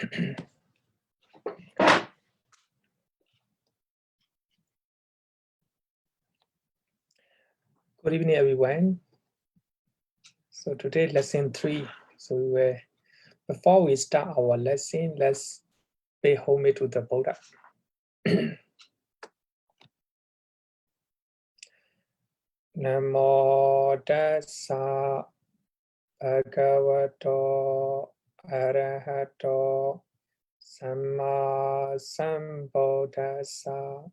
Good evening, everyone. So today, lesson 3. So before we start our lesson, let's pay homage to the Buddha. Namo tassa bhagavato arahato samma sambuddhassa.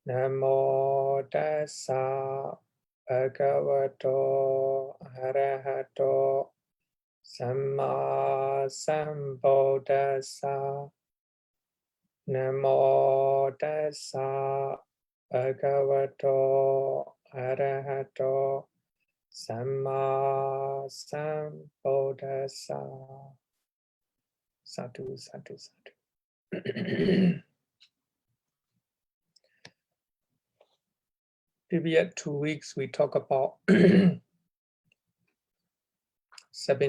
Namo tassa bhagavato arahato samma sambuddhassa. Namo tassa bhagavato arahato samma sambuddhassa. Sadhu, sadhu, sadhu. Previous 2 weeks, we talk about 7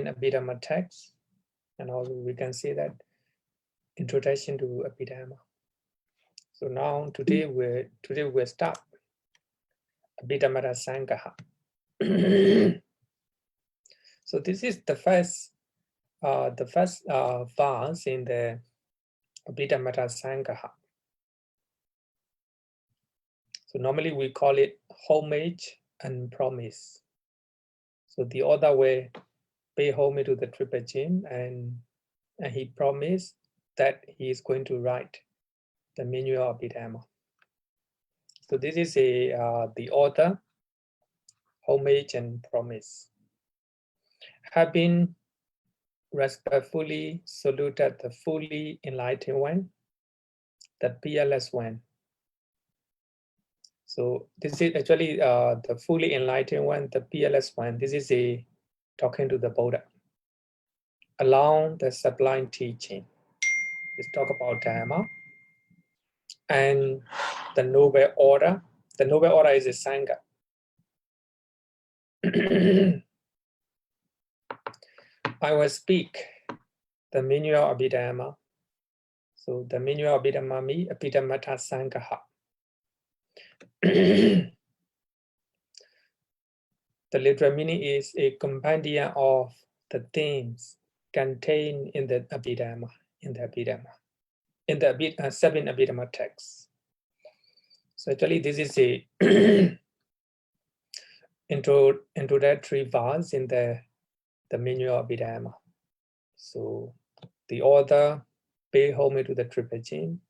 Abhidhamma texts, and also we can see that introduction to Abhidhamma. So now today we'll start Abhidhammattha-sangaha. So this is the first verse in the Abhidhammattha-sangaha. So normally we call it homage and promise. So the other way, pay homage to the Triple Gem, and he promised that he is going to write the manual of Abhidhamma. So this is the author, homage and promise. Having respectfully saluted the fully enlightened one, the peerless one. So this is actually the fully enlightened one, the peerless one. This is talking to the Buddha along the sublime teaching. Let's talk about Dhamma and the noble order. The noble order is a Sangha. I will speak the manual of Abhidhamma. So the manual of Abhidhamma means Abhidhammattha-sangaha. The literal meaning is a compendium of the themes contained in the Abhidhamma, in the 7 Abhidhamma texts. So actually this is a introductory verse in the manual of Abhidhamma. So the author pay homage to the Triple Gem,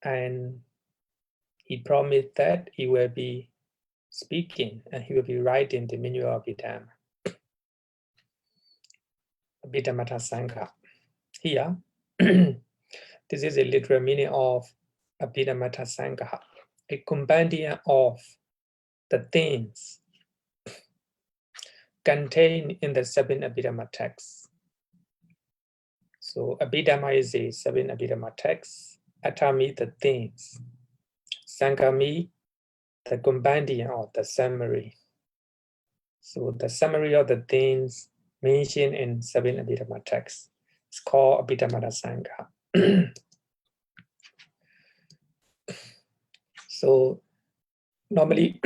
and he promised that he will be speaking and he will be writing the manual of Abhidhamma. Abhidhammattha-sangaha. Here, this is a literal meaning of Abhidhammattha-sangaha, a compendium of the themes contained in the 7 Abhidhamma texts. So Abhidhamma is a 7 Abhidhamma texts. Attha means the themes. Sangha means the compendium or the summary. So the summary of the themes mentioned in 7 Abhidhamma texts is called Abhidhammattha-sangaha. So normally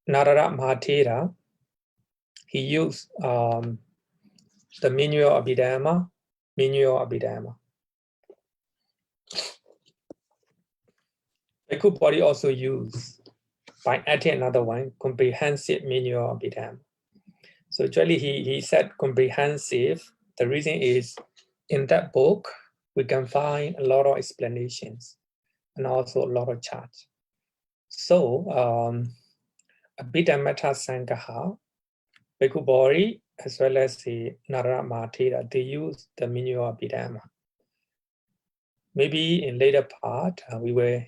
Narada Mahathera, he used the manual of Abhidhamma, Bhikkhu Bodhi also used by adding another one, comprehensive manual of Abhidhamma. So actually he said comprehensive. The reason is in that book we can find a lot of explanations and also a lot of charts. So Abhidhammattha-sangaha, Bhikkhu Bodhi as well as the Narada Mahathera, they use the manual of Abhidhamma. Maybe in later part when we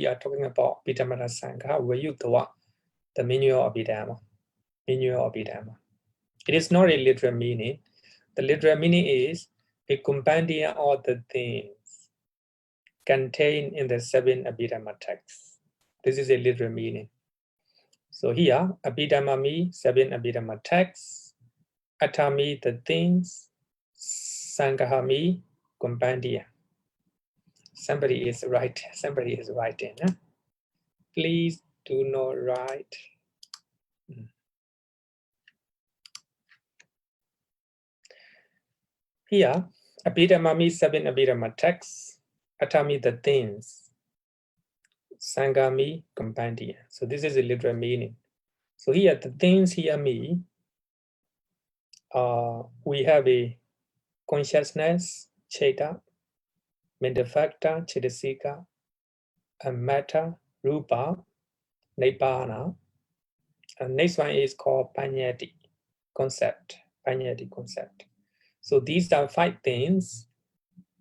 are talking about Abhidhammattha-sangaha, we use the manual of Abhidhamma. It is not a literal meaning. The literal meaning is a compendium of the themes contained in the 7 Abhidhamma texts. This is a literal meaning. So here, Abhidhamma means 7 Abhidhamma texts, Atta means the things, Sangaha means companion. Somebody is writing. Huh? Please do not write. Here, Abhidhamma means 7 Abhidhamma texts, Atta means the things, Sangha means companion. So this is the literal meaning. So here, the things here mean we have a consciousness, Citta, mental factor, Cittasika, and matter, Rupa, Nibbana. And next one is called Panyati concept. So these are 5 things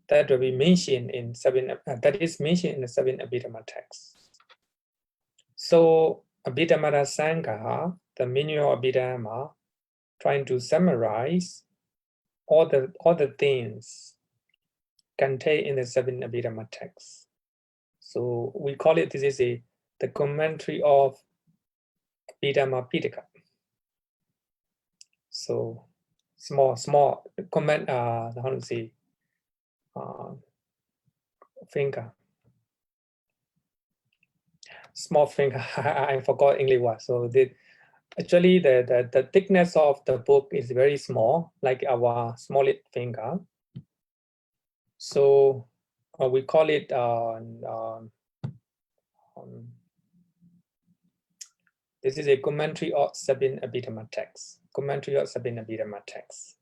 that will be mentioned in 7. That is mentioned in the 7 Abhidhamma texts. So Abhidhammattha-sangaha, the meaning of Abhidhamma, trying to summarize all the things contained in the 7 Abhidhamma texts. So we call it, this is the commentary of Abhidhamma Pitaka. So small comment, how to say, finger. Small finger, I forgot English word. So actually the thickness of the book is very small, like our smallest finger. So we call it this is a commentary of 7 Abhidhamma texts. Commentary of 7 Abhidhamma texts.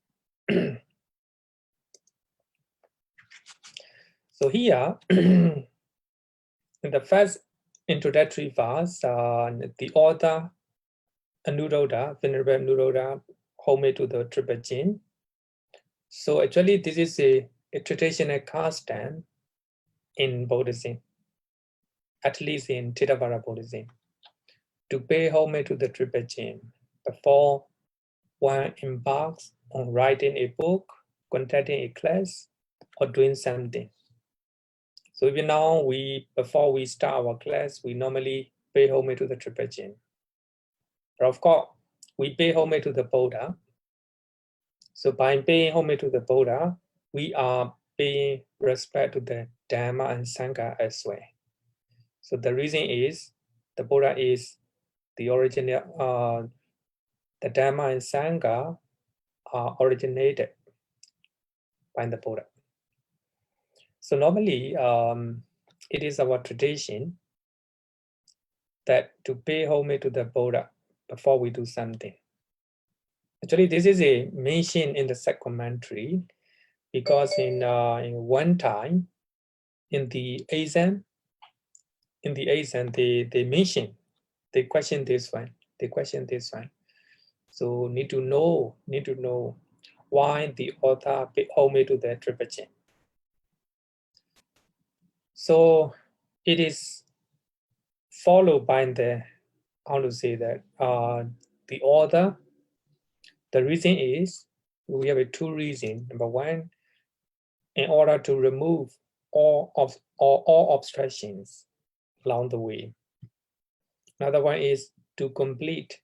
So here, in the first introductory verse, the author Anuruddha, Venerable Anuruddha, homage to the Triple Gene. So actually, this is a traditional custom in Buddhism, at least in Theravada Buddhism, to pay homage to the Triple Gene before one embarks on writing a book, conducting a class, or doing something. So even now, before we start our class, we normally pay homage to the Triple Gene. But of course, we pay homage to the Buddha. So by paying homage to the Buddha, we are paying respect to the Dhamma and Sangha as well. So the reason is the Buddha is the original, the Dhamma and Sangha are originated by the Buddha. So normally, it is our tradition that to pay homage to the Buddha before we do something. Actually, this is a mention in the second commentary, because in one time in the exam, they mention, they question this one. So need to know why the author paid homage to the Triple Gene. So it is followed by the, how to say that, the author. The reason is, we have 2 reasons. Number one, in order to remove all obstructions along the way. Another one is to complete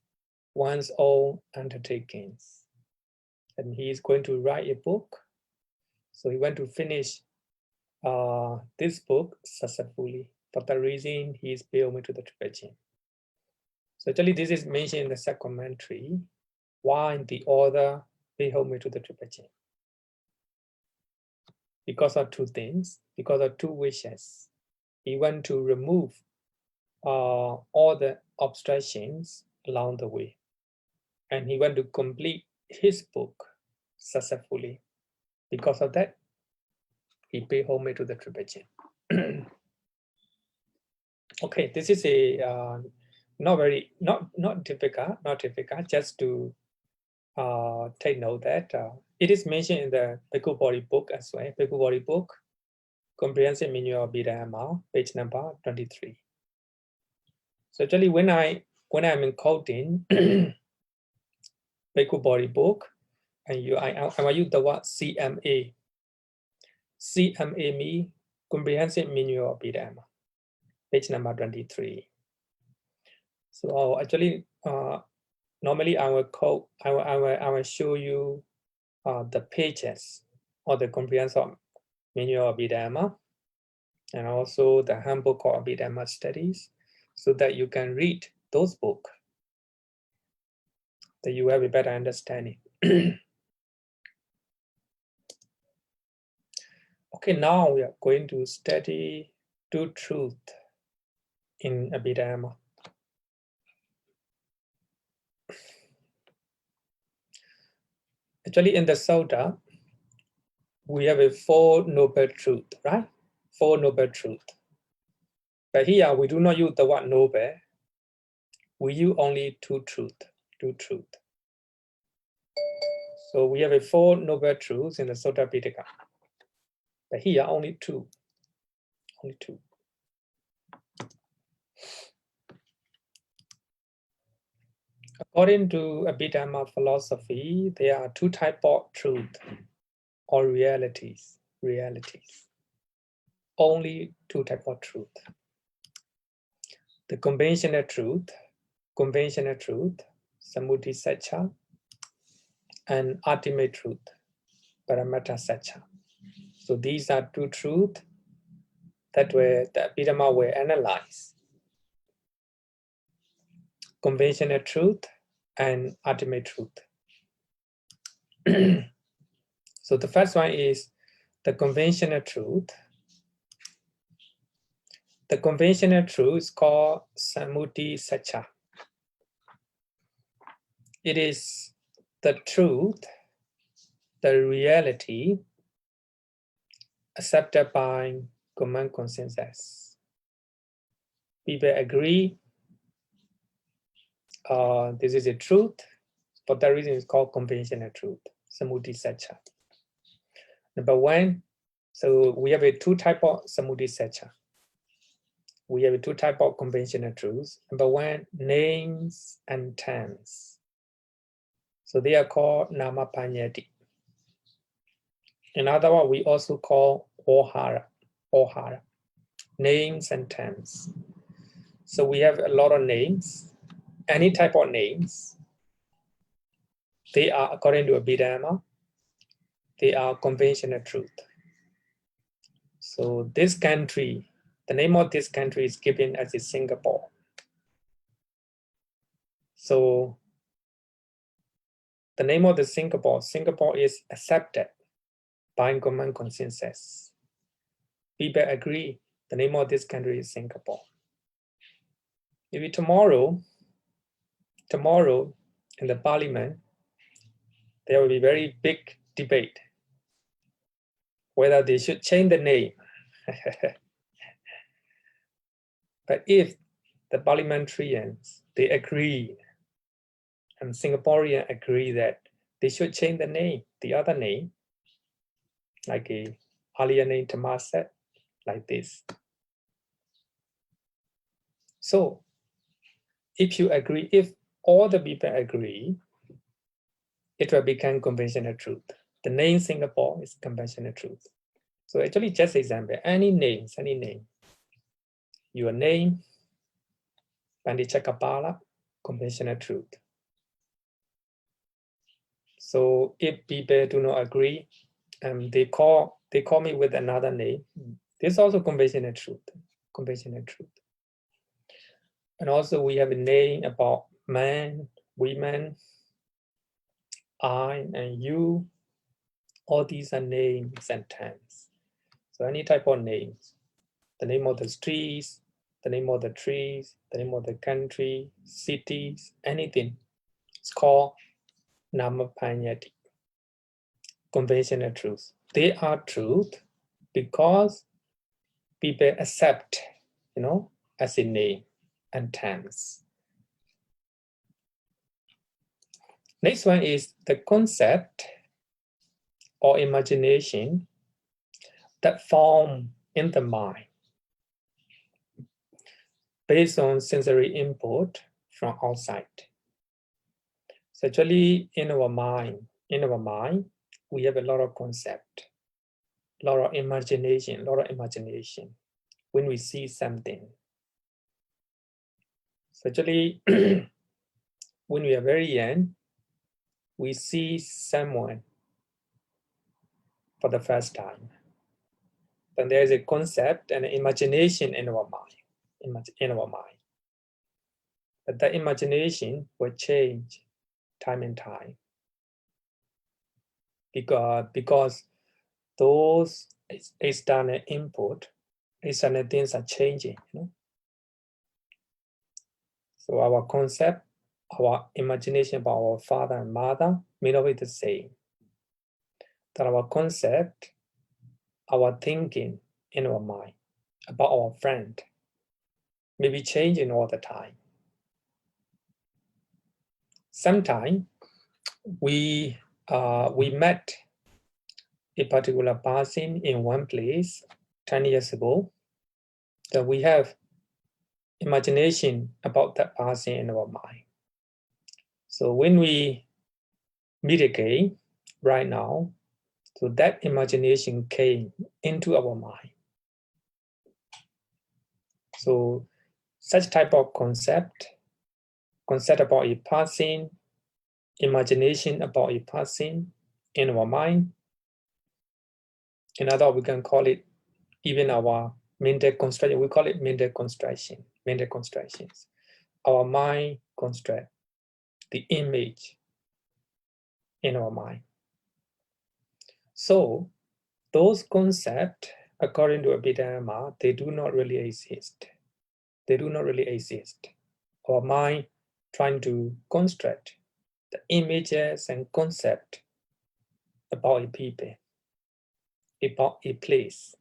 one's own undertakings. And he is going to write a book. So he wants to finish this book successfully. For that reason, he is paying homage to the Triple Gene. So actually, this is mentioned in the second commentary, why the author pay homage to the Triple Gene. Because of 2 things, because of 2 wishes. He wants to remove all the obstructions along the way. And he wants to complete his book successfully. Because of that, he paid homage to the Triple Gene. Okay, this is a not difficult, just to take note that it is mentioned in the Bhikkhu Body book as well. Bhikkhu Body book, Comprehensive Meaning of Abhidhamma, page number 23. So actually, when I'm quoting Bhikkhu Body book, and I use the word CMA. CMA means Comprehensive Meaning of Abhidhamma, page number 23. So actually, normally I will show you the pages or the comprehensive manual of Abhidhamma, and also the handbook of Abhidhamma studies, so that you can read those books, that you have a better understanding. Okay, now we are going to study two truths in Abhidhamma. Actually, in the Sutta, we have a four noble truth, right? Four noble truth. But here we do not use the word noble. We use only two truth. So we have a four noble truths in the Sutta Pitaka. But here only two. According to Abhidhamma philosophy, there are two types of truth or realities. Only two types of truth. The conventional truth, Samudhisacca, and ultimate truth, Paramatta-sacca. So these are two truths that the Abhidhamma will analyze. Conventional truth and ultimate truth. So the first one is the conventional truth. The conventional truth is called Samudhisacca. It is the truth, the reality accepted by common consensus. People agree this is a truth. For that reason, it's called conventional truth, Samudhisacca. Number one, so we have a two type of Samudhisacca. We have a two type of conventional truths. Number one, names and terms. So they are called nama panyati. Another one we also call ohara, names and terms. So we have a lot of names, any type of names. They are, according to Abhidhamma, they are conventional truth. So this country, the name of this country is given as Singapore. So the name of the Singapore is accepted by common consensus. People agree the name of this country is Singapore. Maybe tomorrow in the parliament, there will be very big debate whether they should change the name. But if the parliamentarians, they agree, and Singaporeans agree that they should change the name, the other name, like a earlier name Temasek, like this. So if you agree, if all the people agree, it will become conventional truth. The name Singapore is conventional truth. So actually, just example, any name. Your name, Bhante Cakkapala, conventional truth. So if people do not agree, they call me with another name, this is also conventional truth. And also we have a name about man, women, I and you. All these are names and terms. So any type of names, the name of the streets, the name of the trees, the name of the country, cities, anything, it's called nama panyati, conventional truth. They are truth because people accept, as a name and terms. Next one is the concept or imagination that form in the mind based on sensory input from outside. So actually in our mind, we have a lot of concept, a lot of imagination when we see something. So actually, when we are very young, we see someone for the first time. Then there is a concept and an imagination in our mind. But that imagination will change time and time. Because those external input, external things are changing. So our concept, our imagination about our father and mother may not be the same. That our concept, our thinking in our mind about our friend may be changing all the time. Sometimes we met a particular person in one place 10 years ago, that we have imagination about that person in our mind. So when we meet again right now, so that imagination came into our mind. So such type of concept about a person, imagination about a person in our mind, in other we can call it even our mental construction. We call it mental constructions. Our mind construct the image in our mind. So those concepts, according to Abhidhamma, they do not really exist. They do not really exist. Our mind trying to construct the images and concept about a people, about a place,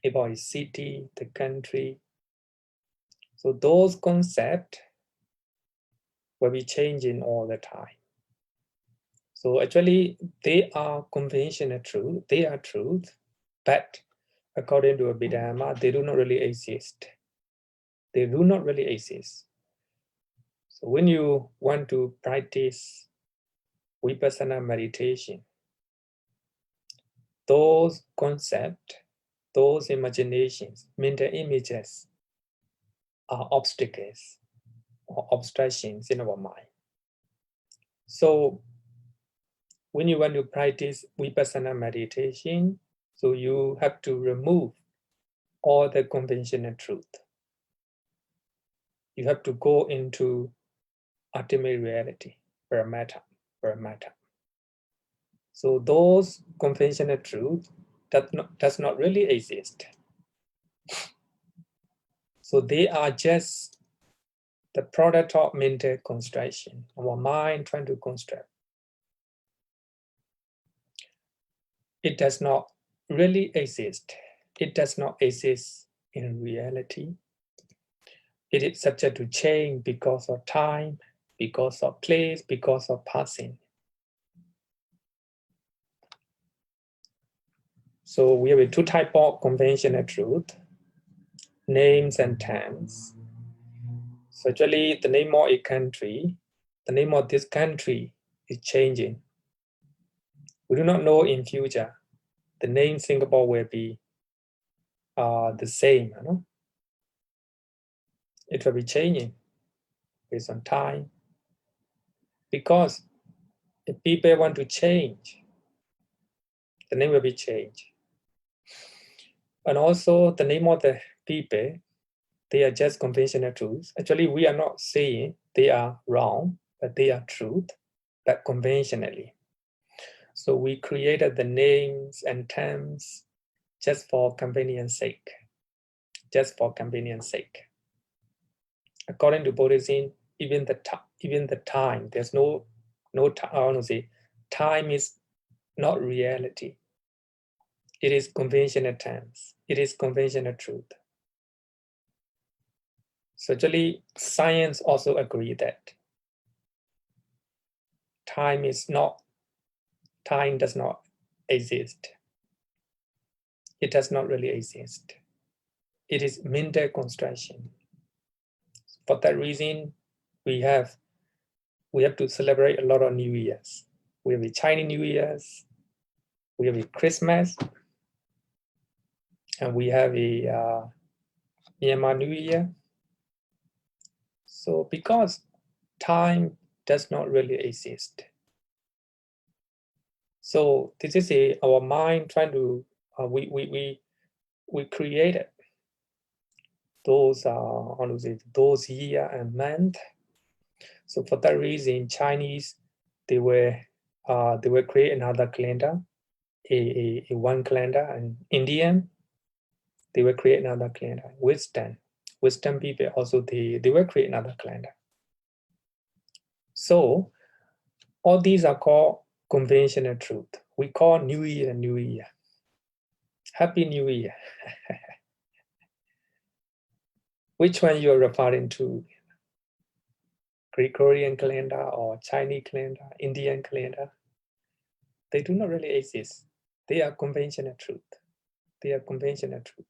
about a city, the country. So those concepts will be changing all the time. So actually, they are conventional truth. They are truth, but according to Abhidhamma, they do not really exist. They do not really exist. So when you want to practice Vipassana meditation, those concepts, those imaginations, mental images are obstacles or obstructions in our mind. So when you want to practice Vipassana meditation, so you have to remove all the conventional truth. You have to go into ultimate reality, Paramatma. So those conventional truth does not really exist. So they are just the product of mental construction, our mind trying to construct. It does not really exist. It does not exist in reality. It is subject to change because of time, because of place, because of passing. So we have two types of conventional truth, names and terms. So actually the name of a country, the name of this country is changing. We do not know in future the name Singapore will be the same. It will be changing based on time. Because if people want to change, the name will be changed. And also the name of the people, they are just conventional truths. Actually, we are not saying they are wrong, but they are truth, but conventionally. So we created the names and terms just for convenience sake. Just for convenience sake. According to Buddhism, even the time, there's no time. I want to say, time is not reality. It is conventional terms. It is conventional truth. So actually, science also agree that time does not exist. It does not really exist. It is mental construction. For that reason, we have to celebrate a lot of New Years. We have a Chinese New Year's, we have a Christmas, and we have a Myanmar New Year. So because time does not really exist. So this is our mind trying to, we created those, those year and month. So for that reason, Chinese, they were create another calendar, a one calendar, and Indian, they will create another calendar. Western people also, they will create another calendar. So all these are called conventional truth. We call New Year, New Year. Happy New Year. Which one you're referring to? Gregorian calendar or Chinese calendar, Indian calendar? They do not really exist. They are conventional truth. They are conventional truth.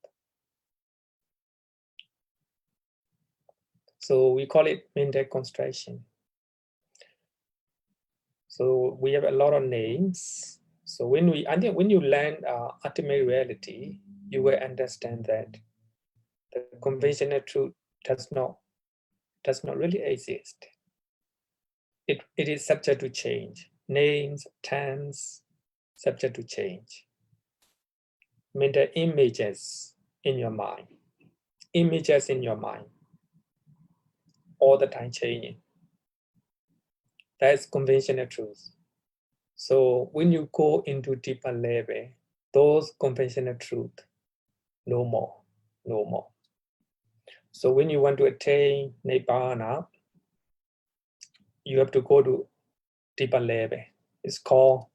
So we call it mental construction. So we have a lot of names. So when you learn ultimate reality, you will understand that the conventional truth does not really exist. It is subject to change. Names, terms, subject to change. Mental images in your mind. Images in your mind. All the time changing. That's conventional truth. So when you go into deeper level, those conventional truth, no more, no more. So when you want to attain Nibbana, you have to go to deeper level. It's called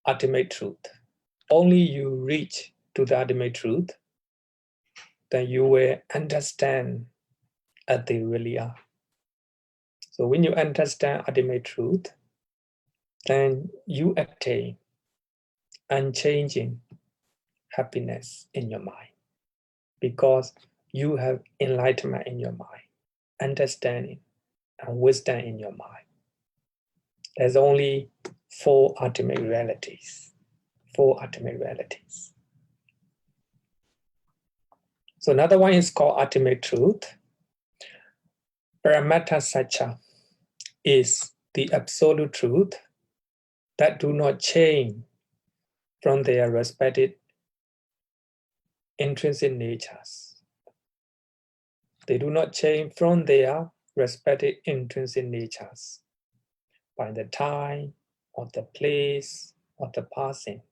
ultimate truth. Only you reach to the ultimate truth, then you will understand as they really are. So when you understand ultimate truth, then you attain unchanging happiness in your mind, because you have enlightenment in your mind, understanding and wisdom in your mind. There's only four ultimate realities. Four ultimate realities. So another one is called ultimate truth. Paramatta-satcha is the absolute truth that do not change from their respective intrinsic natures. They do not change from their respective intrinsic natures by the time or the place or the passing.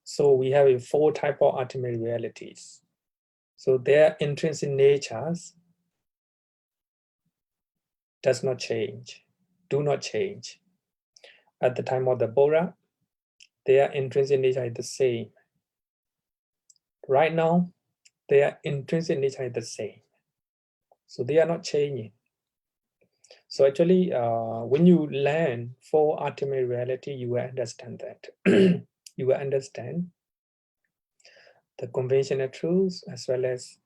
So we have four types of ultimate realities. So their intrinsic natures does not change, do not change. At the time of the Buddha, their intrinsic nature is the same. Right now, their intrinsic nature is the same. So they are not changing. So actually, when you learn four ultimate reality, you will understand that. You will understand the conventional truths as well as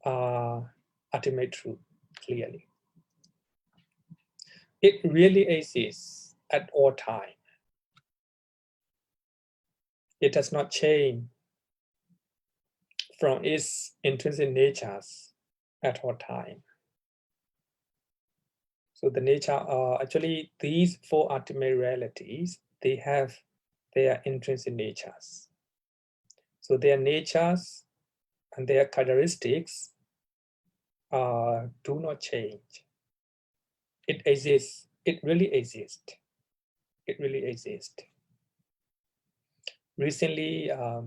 ultimate truth clearly. It really exists at all time. It does not change from its intrinsic natures at all time. So the nature, actually these four ultimate realities, they have their intrinsic natures. So their natures and their characteristics do not change. It exists, it really exists. It really exists. Recently, a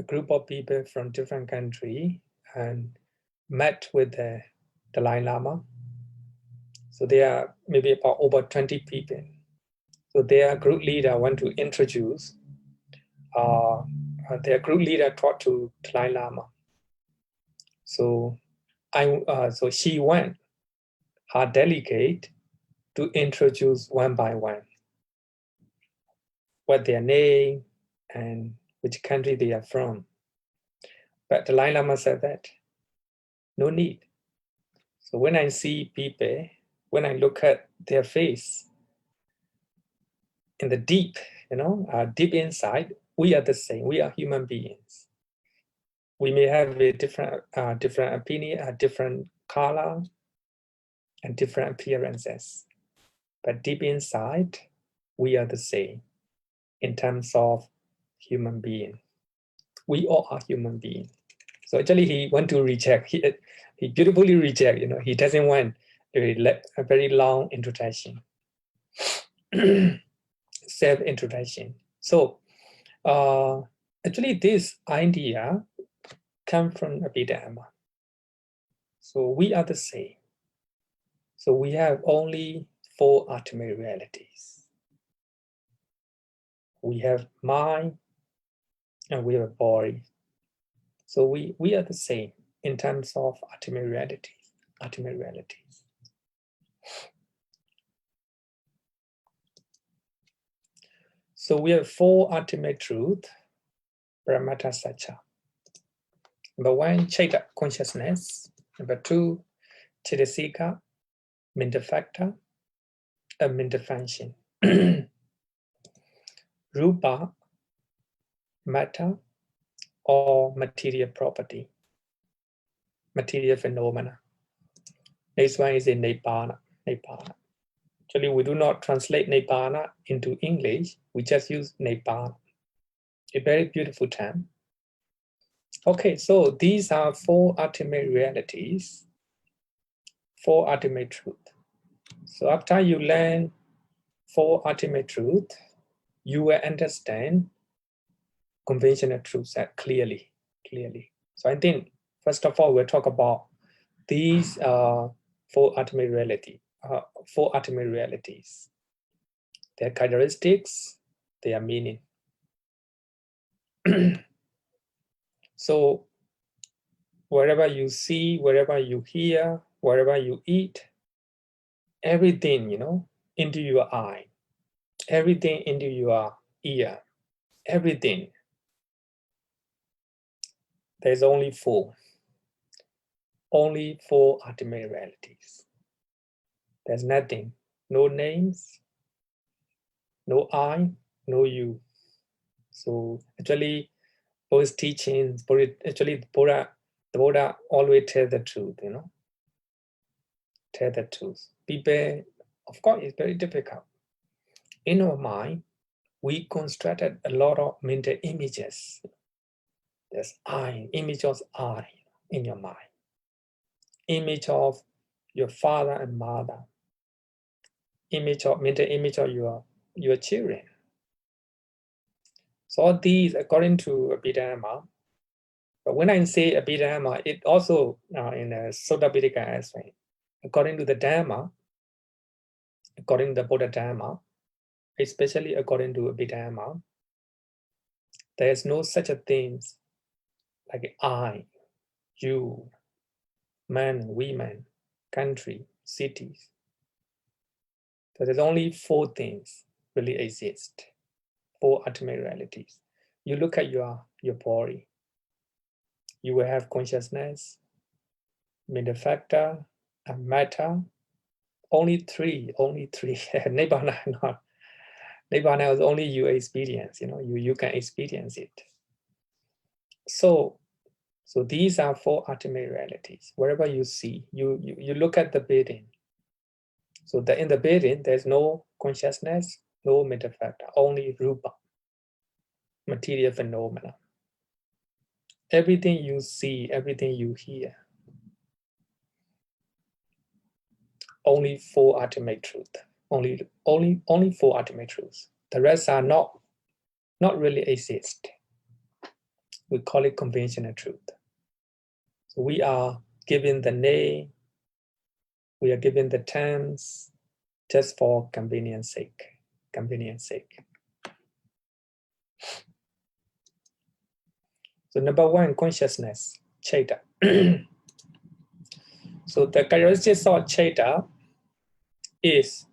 group of people from different countries and met with the Dalai Lama. So there are maybe about over 20 people. So their group leader want to introduce, their group leader talked to Dalai Lama. So so she went, her delegate, to introduce one by one what their name and which country they are from. But the Dalai Lama said that, no need. So when I see people, when I look at their face, in the deep, deep inside, we are the same, we are human beings. we may have a different opinion, a different color, and different appearances. But deep inside, we are the same in terms of human being. We all are human beings. So actually, he want to reject. He beautifully reject. He doesn't want a very long introduction, self-introduction. So actually, this idea comes from Abhidhamma. So we are the same. So we have only 4 ultimate realities. We have mind and we have a body. So we are the same in terms of ultimate realities. Ultimate realities. So we have 4 ultimate truths, Paramattha Satya. Number 1, Citta, consciousness. Number 2, Cittasika, mental factor, a mental function. Rupa, matter, or material property, material phenomena. Next one is a Nibbana. Actually, we do not translate Nibbana into English. We just use Nibbana. A very beautiful term. Okay, so these are 4 ultimate realities, 4 ultimate truth. So after you learn 4 ultimate truth, you will understand conventional truths clearly. So I think, first of all, we'll talk about these 4 ultimate reality, 4 ultimate realities, their characteristics, their meaning. So wherever you see, wherever you hear, wherever you eat, everything, into your eye, everything into your ear, everything. There's only 4 ultimate realities. There's nothing, no names, no I, no you. So actually, Buddhist teachings, actually the Buddha always tell the truth, tell the truth. People, of course, it's very difficult. In our mind, we constructed a lot of mental images. There's I, image of I in your mind. Image of your father and mother. Mental image of your children. So all these, according to Abhidhamma, but when I say Abhidhamma, it also in a Sutta Pitaka as well. According to the Dhamma, according to the Buddha Dhamma, especially according to Abhidhamma, there is no such a thing like I, you, man, women, country, cities. So there's only 4 things really exist, 4 ultimate realities. You look at your body, you will have consciousness, mental factor, and matter. Only three. Nibbana not. Nibbana is only you experience. You can experience it. So these are 4 ultimate realities. Wherever you see, you look at the building. So in the building, there's no consciousness, no mental factor, only rupa, material phenomena. Everything you see, everything you hear, only 4 ultimate truth. Only 4 ultimate truths. The rest are not really exist. We call it conventional truth. So we are given the name, we are given the terms just for convenience sake. So number 1, consciousness, Citta. So the characteristics of Citta is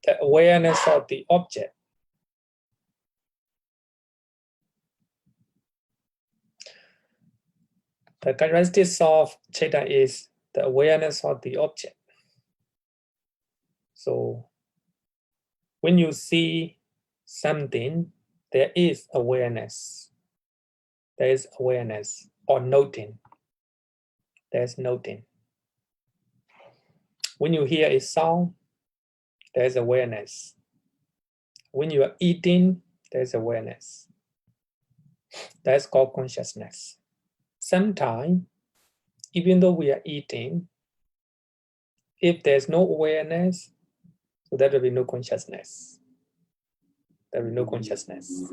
the awareness of the object. The characteristics of Citta is the awareness of the object. So when you see something, there is awareness. There is awareness or noting. There's noting. When you hear a sound, there's awareness. When you are eating, there's awareness. That's called consciousness. Sometimes, even though we are eating, if there's no awareness, so there will be no consciousness. There will be no consciousness.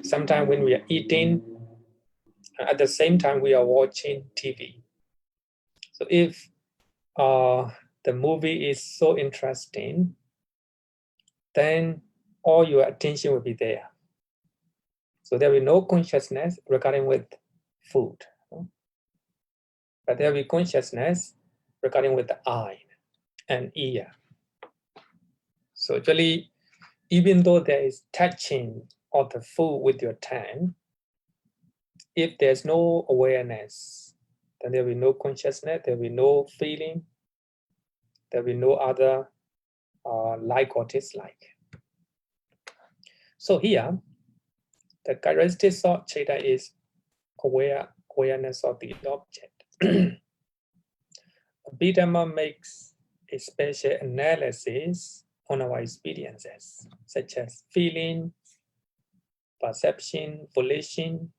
Sometimes when we are eating, at the same time we are watching TV. So if the movie is so interesting, then all your attention will be there. So there will be no consciousness regarding with food. But there will be consciousness regarding with the eye and ear. So actually, even though there is touching of the food with your tongue, if there's no awareness, then there will be no consciousness, there will be no feeling, there will be no other like or dislike. So here, the characteristics of Citta is awareness of the object. Abhidhamma makes a special analysis on our experiences, such as feeling, perception, volition,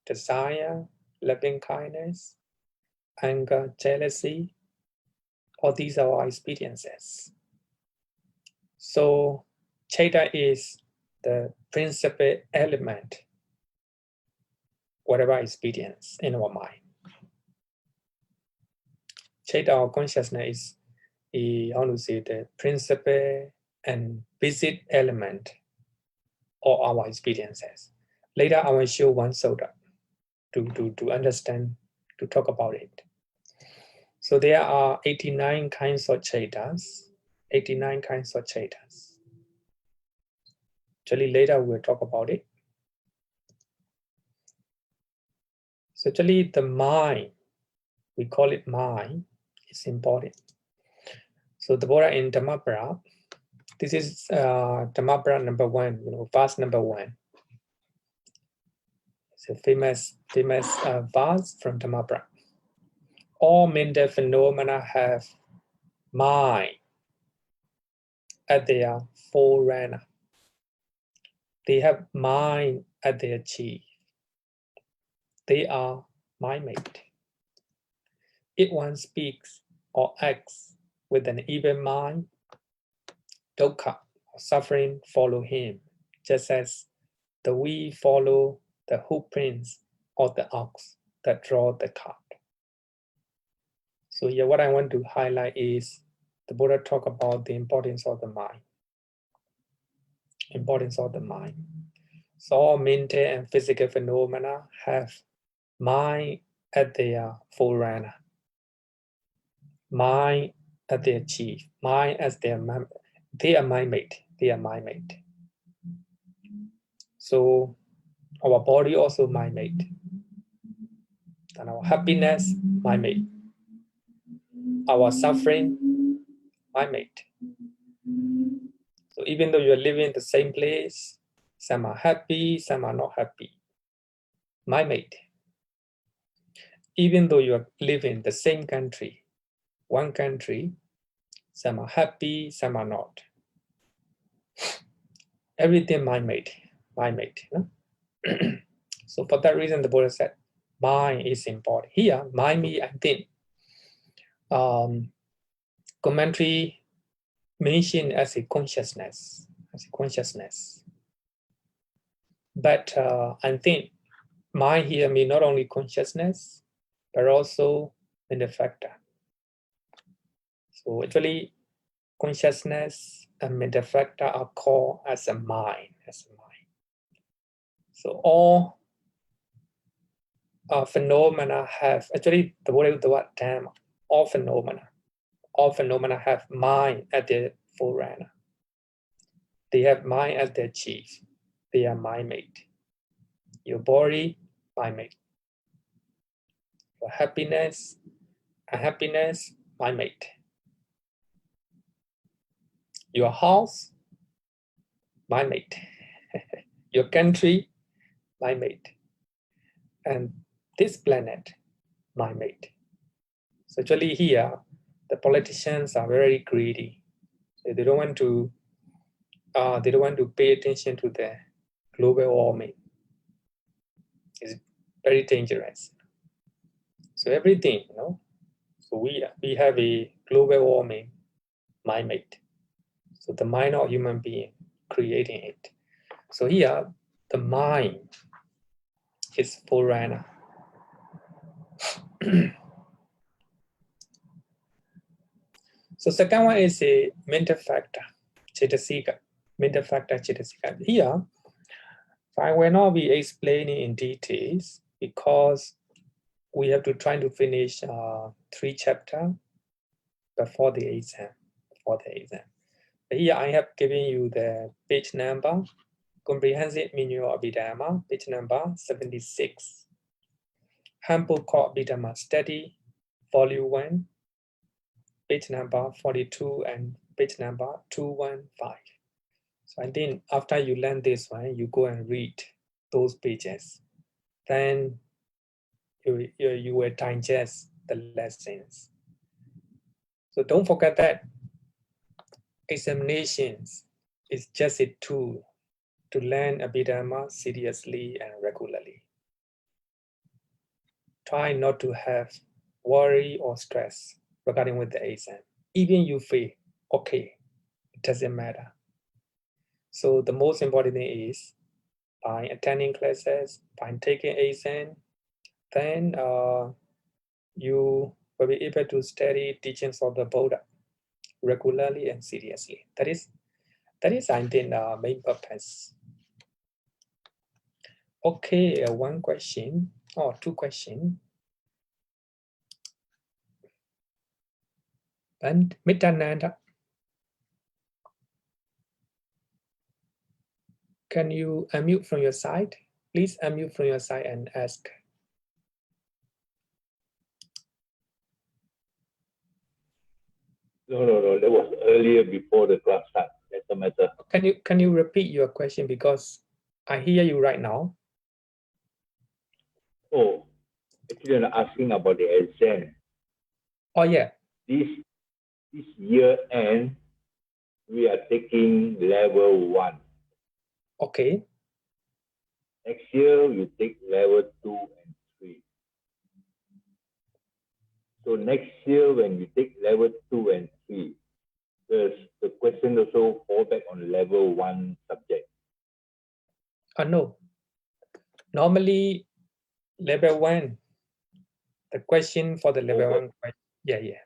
desire, loving kindness, anger, jealousy. All these are our experiences. So Citta is the principal element, whatever experience in our mind. Citta or consciousness is, how to say, the principal and basic element of our experiences. Later, I will show one soda to understand, to talk about it. So there are 89 kinds of Cittas, 89 kinds of Cittas. Actually, later we'll talk about it. So actually, the mind, we call it mind, is important. So the Buddha in Dhammapara, this is Dhammapara number 1, verse number 1. It's a famous verse from Dhammapara. All mental phenomena have mind at their forerunner. They have mind at their chief. They are mind-made. If one speaks or acts with an evil mind, dukkha, or suffering, follow him, just as the we follow the hoofprints of the ox that draw the cart. So here, what I want to highlight is the Buddha talk about the importance of the mind. Importance of the mind. So all mental and physical phenomena have mind at their forerunner, mind at their chief, mind as their member. They are mind-made. They are mind-made. So our body also mind-made, and our happiness mind-made. Our suffering mind-made. So even though you are living in the same place, some are happy, some are not happy. Mind-made. Even though you are living in the same country, one country, some are happy, some are not. Everything mind-made, mind-made. So for that reason, the Buddha said, mind is important. Here, mind, me, and think. Commentary mentioned as a consciousness, But I think mind here means not only consciousness, but also benefactor. So actually, consciousness and benefactor are called as a mind, So all phenomena have, actually the word Dhamma, all phenomena have mind at their forerunner. They have mind as their chief. They are mind-made. Your body, mind-made. Your happiness, mind-made. Your house, mind-made. Your country, mind-made. And this planet, my mate. So actually here, the politicians are very greedy. So they don't want to pay attention to the global warming. It's very dangerous. So everything, so we have a global warming, my mate. So the mind of human being creating it. So here, the mind is forerunner. So second one is a mental factor, Cittasika. Mental factor, Cittasika. Here, I will not be explaining in details because we have to try to finish 3 chapters before the exam. But here I have given you the page number, Comprehensive Meaning of Abhidhamma, page number 76. Humble Core Abhidhamma Study, Volume 1, page number 42 and page number 215. So I think after you learn this one, you go and read those pages. Then you will digest the lessons. So don't forget that examinations is just a tool to learn Abhidhamma seriously and regularly. Try not to have worry or stress regarding with the exam. Even you fail, okay, it doesn't matter. So the most important thing is by attending classes, by taking exam, then you will be able to study teachings of the Buddha regularly and seriously. That is I think the main purpose. Okay, one question or 2 questions. And Mitananda, can you unmute from your side? Please unmute from your side and ask. No. That was earlier before the class start. That's the matter. Can you repeat your question because I hear you right now? Oh, actually, I'm asking about the exam. Oh yeah. This year end, we are taking level 1. Okay. Next year, we take level 2 and 3. So next year, when we take level 2 and 3, the question also fall back on level 1 subject. No. Normally, level 1, the question for the level 1, yeah.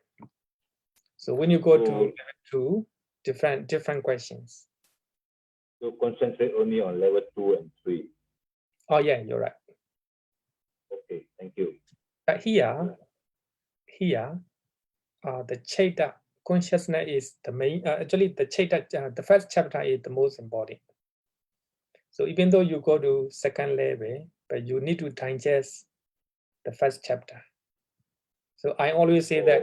So when you go to level 2, different questions. So concentrate only on level 2 and 3. Oh yeah, you're right. Okay, thank you. But here, the Citta consciousness is the main. Actually, the Citta, the first chapter is the most important. So even though you go to second level, but you need to digest the first chapter. So I always say that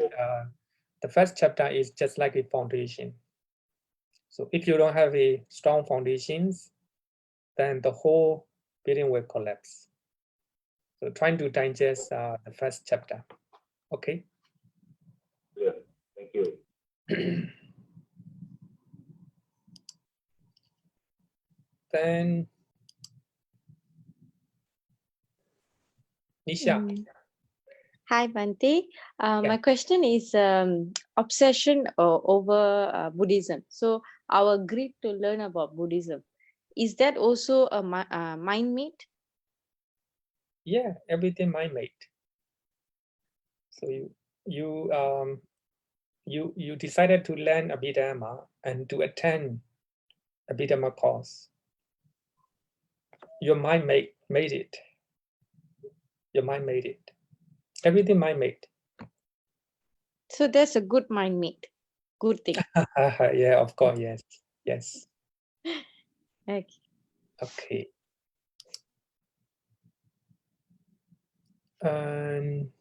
the first chapter is just like a foundation. So if you don't have a strong foundations, then the whole building will collapse. So trying to digest the first chapter. Okay. Yeah, thank you. Then Nisha. Hi, Bhante. My question is obsession over Buddhism. So our greed to learn about Buddhism, is that also a mind made? Yeah, everything mind made. So you decided to learn Abhidhamma and to attend Abhidhamma course. Your mind made it. Your mind made it. Everything mind made. So that's a good mind made. Good thing. Yeah, of course, yes. Okay. And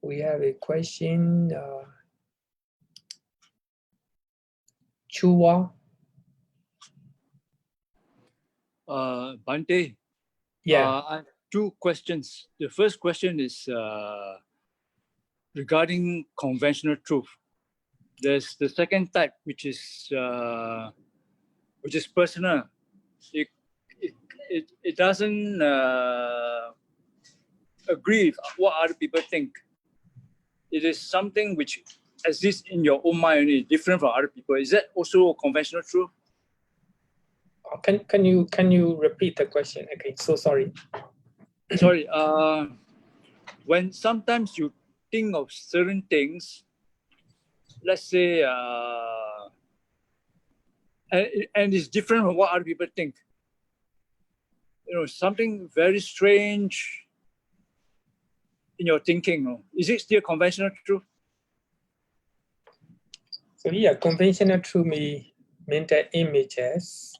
we have a question. Chua. Bhante. Yeah. two questions. The first question is regarding conventional truth. There's the second type, which is personal. It doesn't agree with what other people think. It is something which exists in your own mind only, different from other people. Is that also conventional truth? Can you repeat the question? Okay, so sorry. Sorry. When sometimes you think of certain things, let's say, and it's different from what other people think. You know, something very strange in your thinking. Is it still conventional truth? So yeah, conventional truth mean that images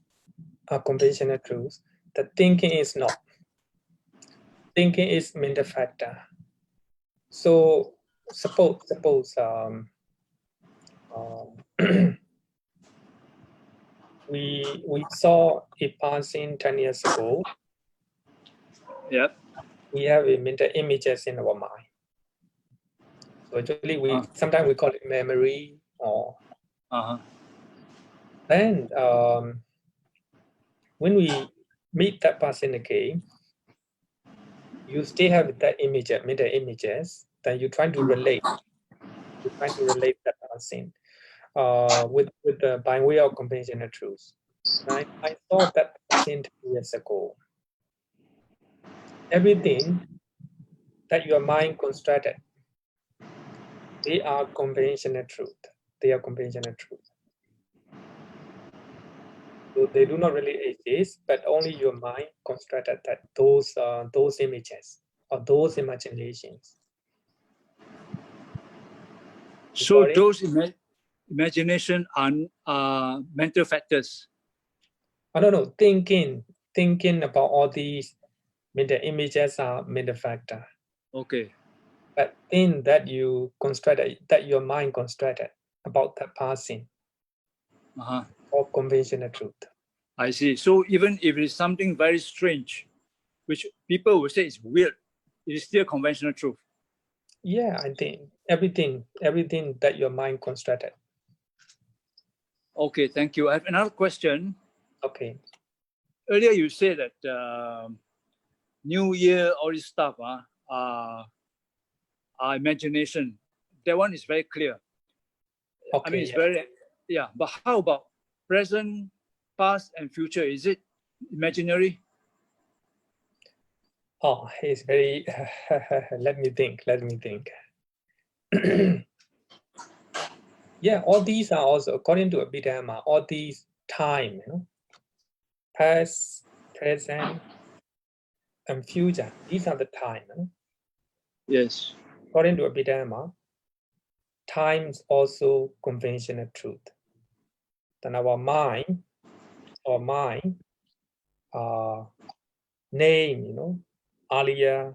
are conventional truths. The thinking is not. Thinking is mental factor. So suppose we saw a passing 10 years ago. Yeah. We have a mental images in our mind. So actually, sometimes we call it memory or. Then when we meet that person again, you still have that image, mental images. Then you try to relate. You try to relate that person with the by way of conventional truths. I saw that person 10 years ago. Everything that your mind constructed, they are conventional truth. They are conventional truth. So they do not really exist, but only your mind constructed that those images or those imaginations. So those imagination are mental factors. I don't know. Thinking about all these mental images are mental factor. Okay. But thing that you constructed, that your mind constructed about that passing, or conventional truth. I see. So even if it's something very strange, which people will say is weird, it is still conventional truth. Yeah, I think everything that your mind constructed. Okay, thank you. I have another question. Okay. Earlier you said that New Year, all this stuff, our imagination. That one is very clear. Okay, I mean, it's very, yeah. But how about present, past, and future? Is it imaginary? Oh, it's very. Let me think. Yeah, all these are also according to Abhidhamma. All these time, past, present, and future. These are the time. Yes. According to Abhidhamma, time is also conventional truth. Then our mind, name, earlier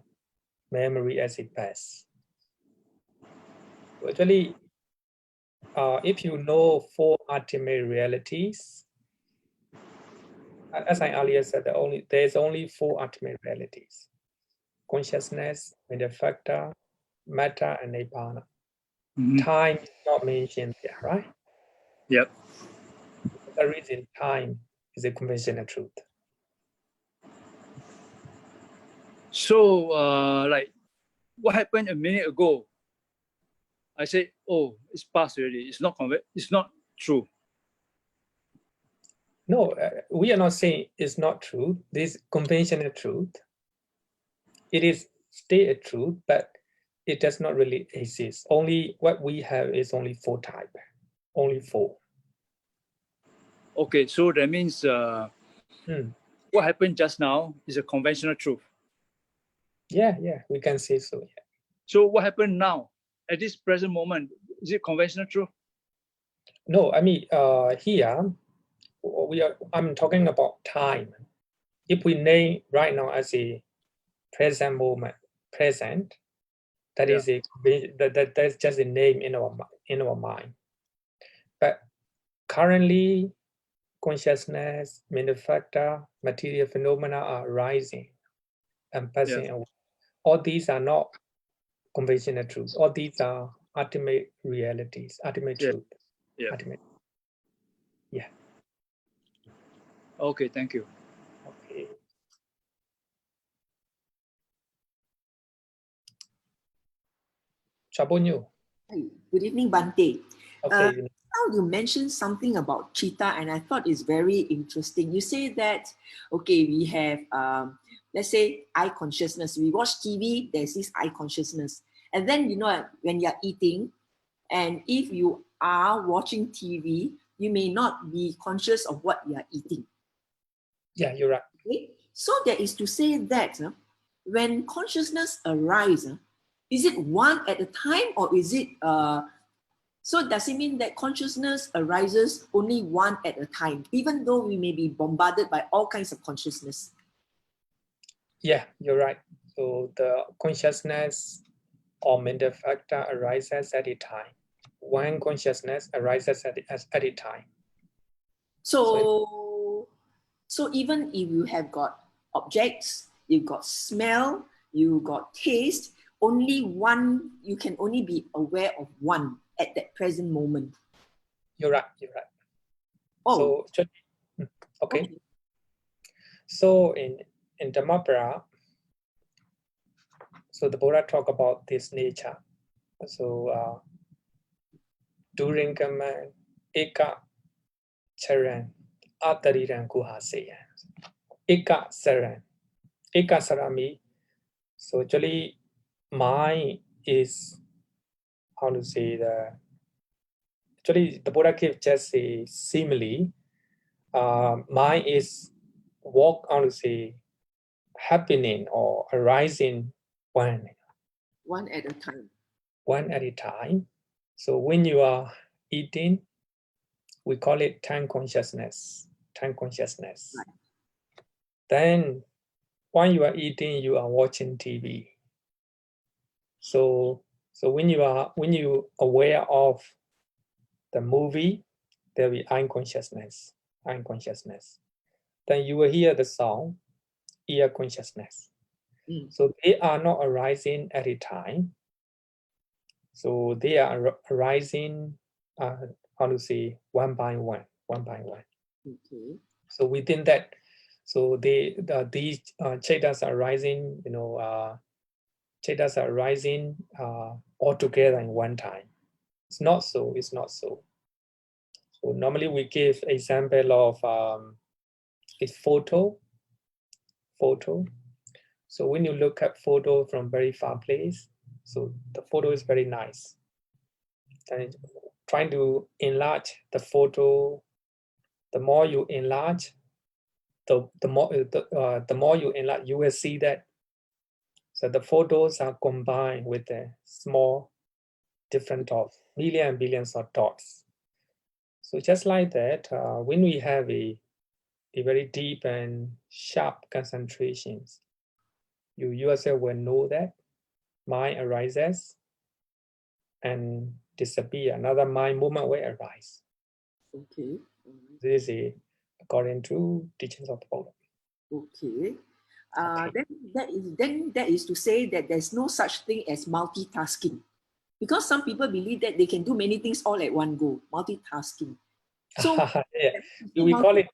memory as it passes. So actually, if you know four ultimate realities, as I earlier said, there's only four ultimate realities: consciousness, mental factor, matter, and nibbana. Time is not mentioned there, right? Yep. For that reason, time is a conventional truth. So, like, what happened a minute ago? I say, oh, it's past already. It's not true. No, we are not saying it's not true. This conventional truth, it is still a truth, but it does not really exist. Only what we have is only four types, only four. Okay, so that means what happened just now is a conventional truth. Yeah, we can say so. Yeah. So what happened now at this present moment, is it conventional truth? No, I mean here I'm talking about time. If we name right now as a present moment, present, that is that's just a name in our mind. But currently, consciousness, mental factor, material phenomena are arising. and passing away. All these are not conventional truths. All these are ultimate realities, ultimate truth. Yeah. Ultimate. Yeah. Okay, thank you. Okay. Chabonyo. Hi, good evening, Bhante. Okay. Now you mentioned something about Citta, and I thought it's very interesting. You say that, okay, we have, let's say, eye consciousness. We watch TV, there's this eye consciousness. And then, when you're eating, and if you are watching TV, you may not be conscious of what you are eating. Yeah, you're right. Okay? So that is to say that when consciousness arises, is it one at a time, or is it, so does it mean that consciousness arises only one at a time, even though we may be bombarded by all kinds of consciousness? Yeah, you're right. So the consciousness or mental factor arises at a time. One consciousness arises at a time. So even if you have got objects, you've got smell, you got taste, only one, you can only be aware of one at that present moment. You're right. You're right. Oh, So, okay. So in Dhammapada, so the Buddha talk about this nature. So during command, eka charan atariran kuhaseya. Eka saran. Eka sarami. So actually, mind is, how to say, actually the Buddha gave just a simile. Mind is walk, how to say, happening or arising one at a time. One at a time. So when you are eating, we call it time consciousness. Time consciousness. Right. Then while you are eating, you are watching TV. So when you aware of the movie, there will be eye consciousness. Eye consciousness. Then you will hear the song, ear consciousness. So they are not arising at a time. So they are arising, how to say, one by one. Okay. So within that, so these chaitas are rising, chaitas are rising all together in one time. It's not so. It's not so. So normally we give example of a photo. So when you look at photo from very far place, so the photo is very nice. And trying to enlarge the photo, the more you enlarge, the more you enlarge, you will see that. So the photos are combined with a small different of millions and billions of dots. So just like that, when we have a very deep and sharp concentrations, you yourself will know that mind arises and disappear. Another mind movement will arise. Okay. This is according to teachings of the Buddha. Okay. Okay. Then that is to say that there's no such thing as multitasking, because some people believe that they can do many things all at one go. Multitasking. So yeah, we call it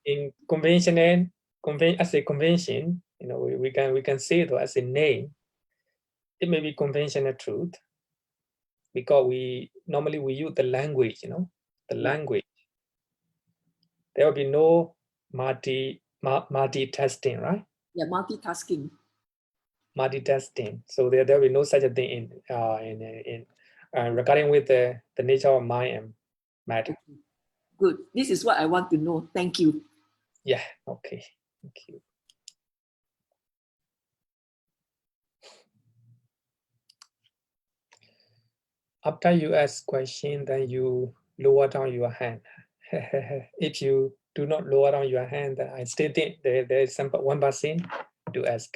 in conventional as a convention. We can say it as a name. It may be conventional truth because we normally use the language. The language. There will be no multitasking, right? Yeah, multitasking. Multitasking. So there will be no such a thing in regarding with the nature of mind and matter. Okay. Good. This is what I want to know. Thank you. Yeah. Okay. Thank you. After you ask question, then you lower down your hand. If you do not lower down your hand, then I still think there is one person to ask.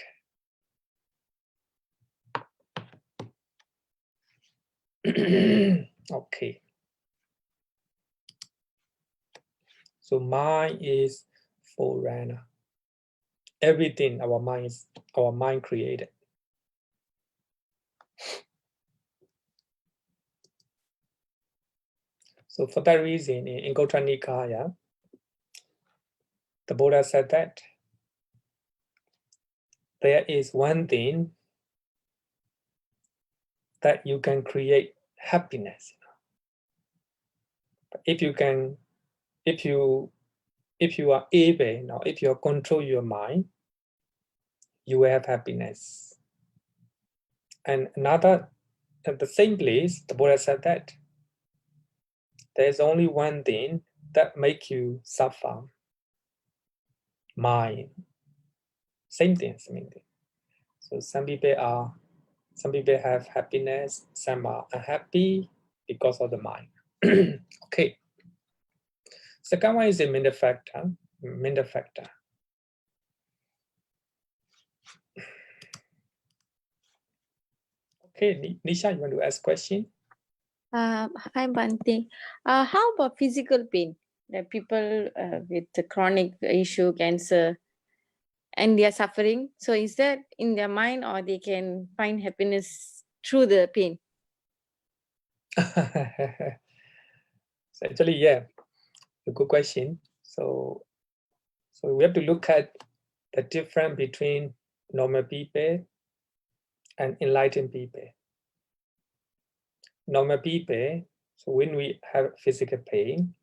Okay. So mine is forerunner. everything our mind created. So for that reason, in Gotra Nikaya, the Buddha said that there is one thing that you can create happiness. If you can, if you are able, if you control your mind, you will have happiness. And another, at the same place, the Buddha said that there's only one thing that make you suffer. Mind. Same thing. So some people have happiness, some are unhappy because of the mind. Okay. Second one is a mental factor. Okay, Nisha, you want to ask question? Hi, Bhante. How about physical pain? That people with the chronic issue, cancer, and they are suffering. So is that in their mind, or they can find happiness through the pain? So actually, yeah, a good question. So we have to look at the difference between normal people and enlightened people. Normal people, so when we have physical pain,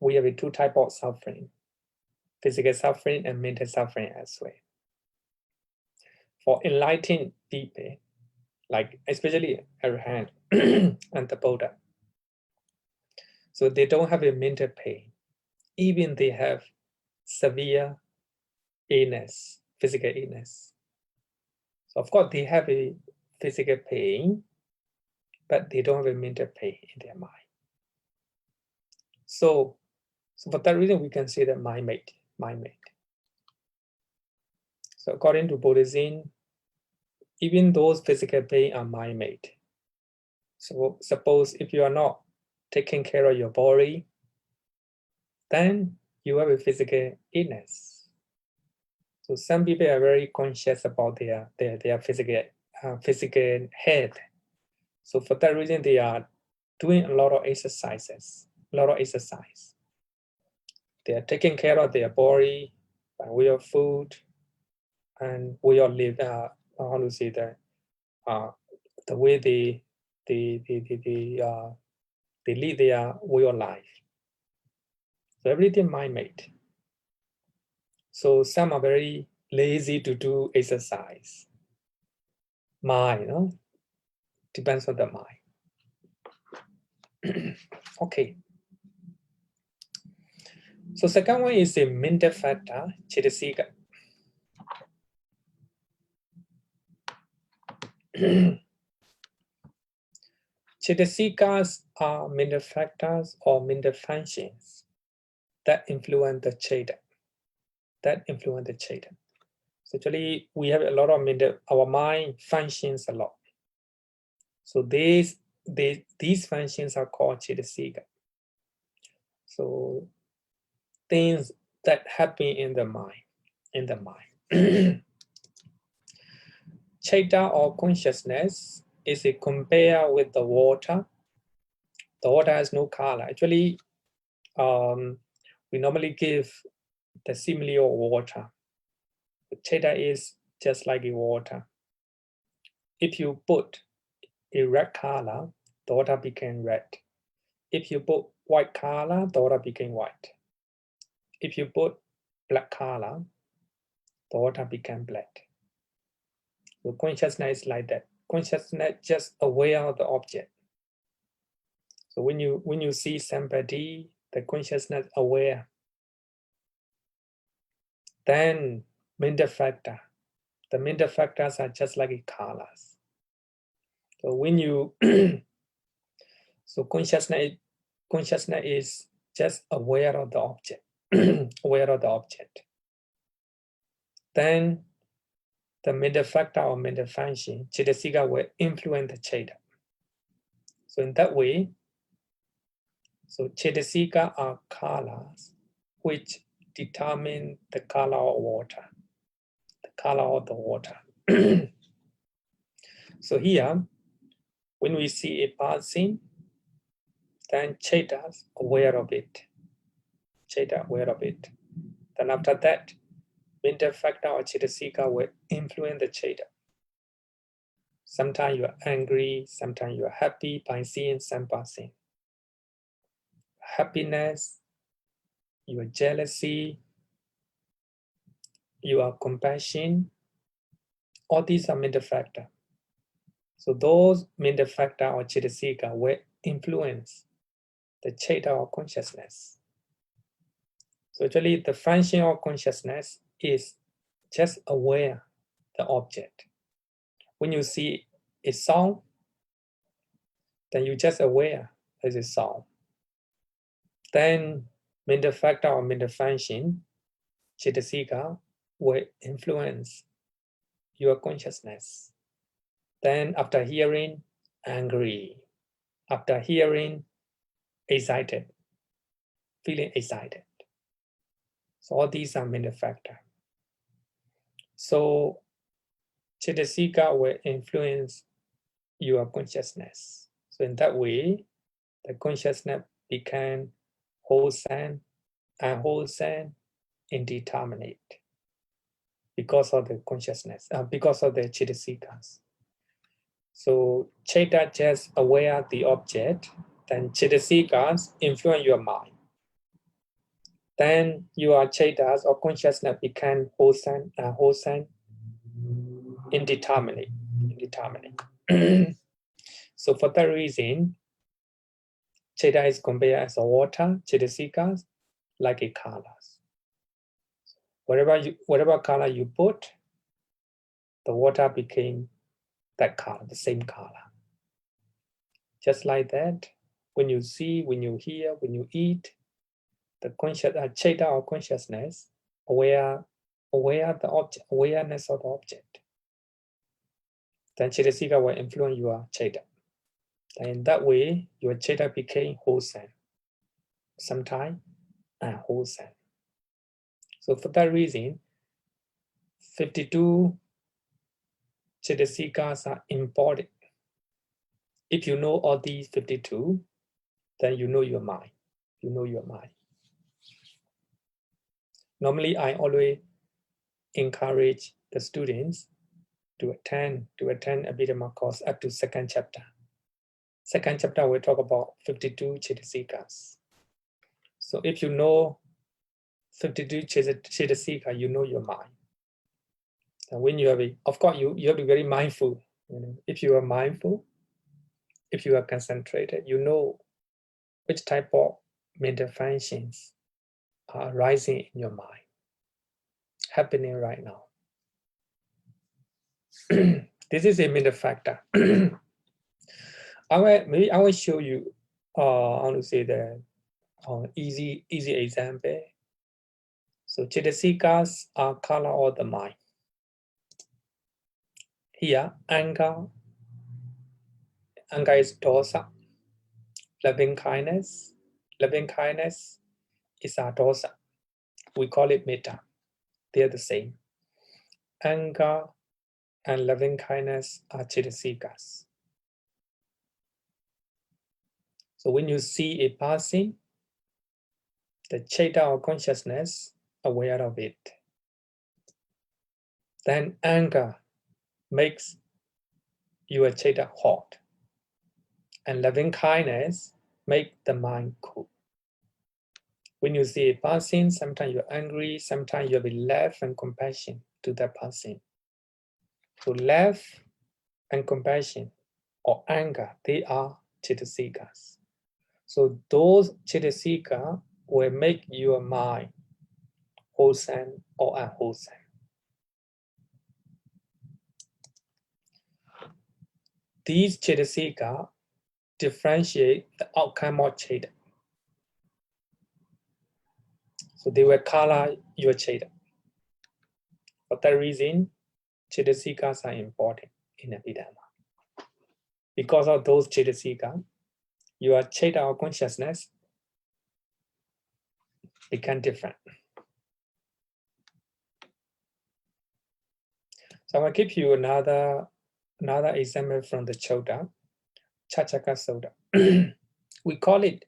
we have two types of suffering: physical suffering and mental suffering as well. For enlightened people, like especially Arahant and the Buddha, so they don't have a mental pain, even they have severe illness, physical illness. So of course they have a physical pain, but they don't have a mental pain in their mind. So for that reason, we can say that mind made. So according to Buddhism, even those physical pain are mind made. So suppose if you are not taking care of your body, then you have a physical illness. So some people are very conscious about their physical health. So for that reason, they are doing a lot of exercises. They are taking care of their body by way of food and way of live. How to say that? The way they live their way of life. So everything mind-made. So some are very lazy to do exercise. Mind, depends on the mind. Okay. So second one is a mental factor, Citta. Citta are mental factors or mental functions that influence the Citta. So actually, we have a lot of our mind functions a lot. So these functions are called Citta. So things that happen in the mind. Citta or consciousness is a compare with the water. The water has no color. Actually, we normally give the simile of water. Citta is just like a water. If you put a red color, the water became red. If you put white color, the water became white. If you put black color, the water became black. So consciousness is like that. Consciousness just aware of the object. So when you see somebody, the consciousness aware, then mental factor. The mental factors are just like colors. So when you so consciousness is just aware of the object, Then the mental factor or mental function, Citta will influence the Citta. So in that way, so Citta are colors which determine the color of water, the color of the water. So here, when we see a person, then Citta is aware of it. Citta aware of it. Then after that, mental factor or Cittasika will influence the Citta. Sometimes you are angry, sometimes you are happy by seeing some person. Happiness, your jealousy, your compassion, all these are mental factors. So those mental factors or Cittasika will influence the Citta or consciousness. So actually the function of consciousness is just aware the object. When you see a sound, then you just aware there's a sound. Then mental factor or mental function, Cittasika, will influence your consciousness. Then after hearing, angry. After hearing, excited, feeling excited. So all these are mental factors. So Cittasika will influence your consciousness. So in that way, the consciousness became wholesome, unwholesome, indeterminate because of the consciousness, because of the Cittasikas. So Citta just aware the object, then Cittasikas influence your mind. Then your Cittas or consciousness become wholesome, unwholesome, indeterminate. So for that reason, Citta is compared as a water, Cittasikas like a colors. Whatever color you put, the water became that color, the same color. Just like that, when you see, when you hear, when you eat, the Citta or consciousness aware the object, awareness of the object. Then Cittasika will influence your Citta. And in that way, your Citta became wholesome, sometimes unwholesome. So for that reason, 52 Cittasikas are important. If you know all these 52, then you know your mind. You know your mind. Normally, I always encourage the students to attend Abhidhamma course up to second chapter. Second chapter, we talk about 52 Cittasikas. So if you know 52 Cittasika, you know your mind. And when you have of course, you have to be very mindful. If you are mindful, if you are concentrated, you know which type of mental functions are arising in your mind, happening right now. This is a mental factor. Maybe I will show you, how to say the easy example. So Cittasikas are color of the mind. Here, anger is dosa. Loving kindness is a dosa. We call it metta. They are the same. Anger and loving kindness are Cittasikas. So when you see a person, the Citta or consciousness aware of it. Then anger makes your Citta hot. And loving kindness makes the mind cool. When you see a person, sometimes you're angry, sometimes you have love and compassion to that person. So love and compassion or anger, they are Cittasikas. So those Cittasika will make your mind wholesome or unwholesome. These Cittasika differentiate the outcome of Citta. So they will color your Citta. For that reason, Cittasikas are important in Abhidhamma. Because of those Cittasika, your Citta or consciousness become different. So I'm going to give you another example from the Chota, Chachaka Sutta. we can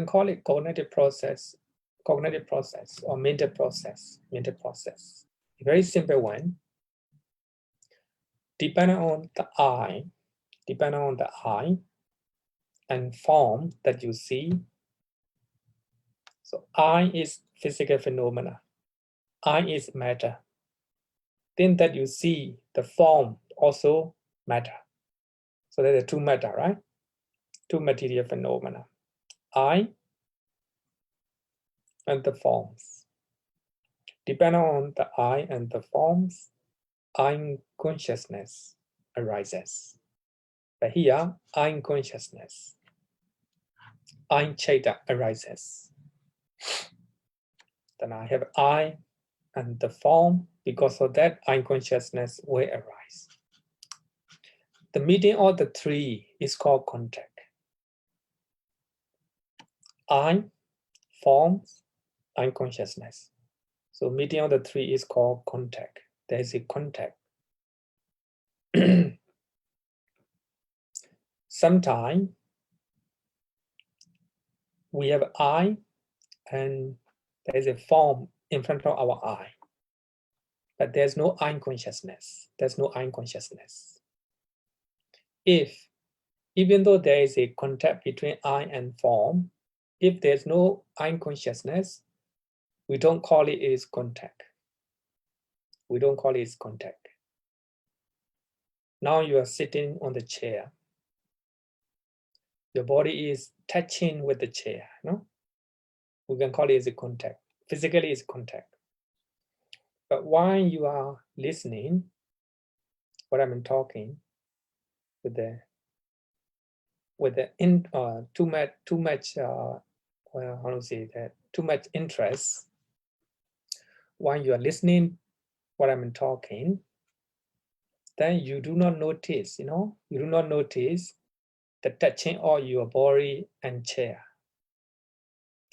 call it cognitive process or mental process. A very simple one. Depending on the eye and form that you see. So eye is physical phenomena. Eye is matter. Then that you see, the form also matter. So there are two matter, right? Two material phenomena. Eye and the forms. Depending on the eye and the forms, eye consciousness arises. But here, eye consciousness, eye Citta arises. Then I have eye and the form. Because of that, eye consciousness will arise. The meeting of the three is called contact. Eye, forms, eye consciousness. So meeting of the three is called contact. There is a contact. Sometimes we have eye and there is a form in front of our eye. But there's no eye consciousness. There's no eye consciousness. Even though there is a contact between eye and form, if there's no eye consciousness, we don't call it as contact. We don't call it contact. Now you are sitting on the chair. Your body is touching with the chair. No? We can call it as a contact. Physically, it's contact. But while you are listening, what I'm talking with too much interest, while you are listening what I'm talking, then you do not notice, you do not notice the touching of your body and chair.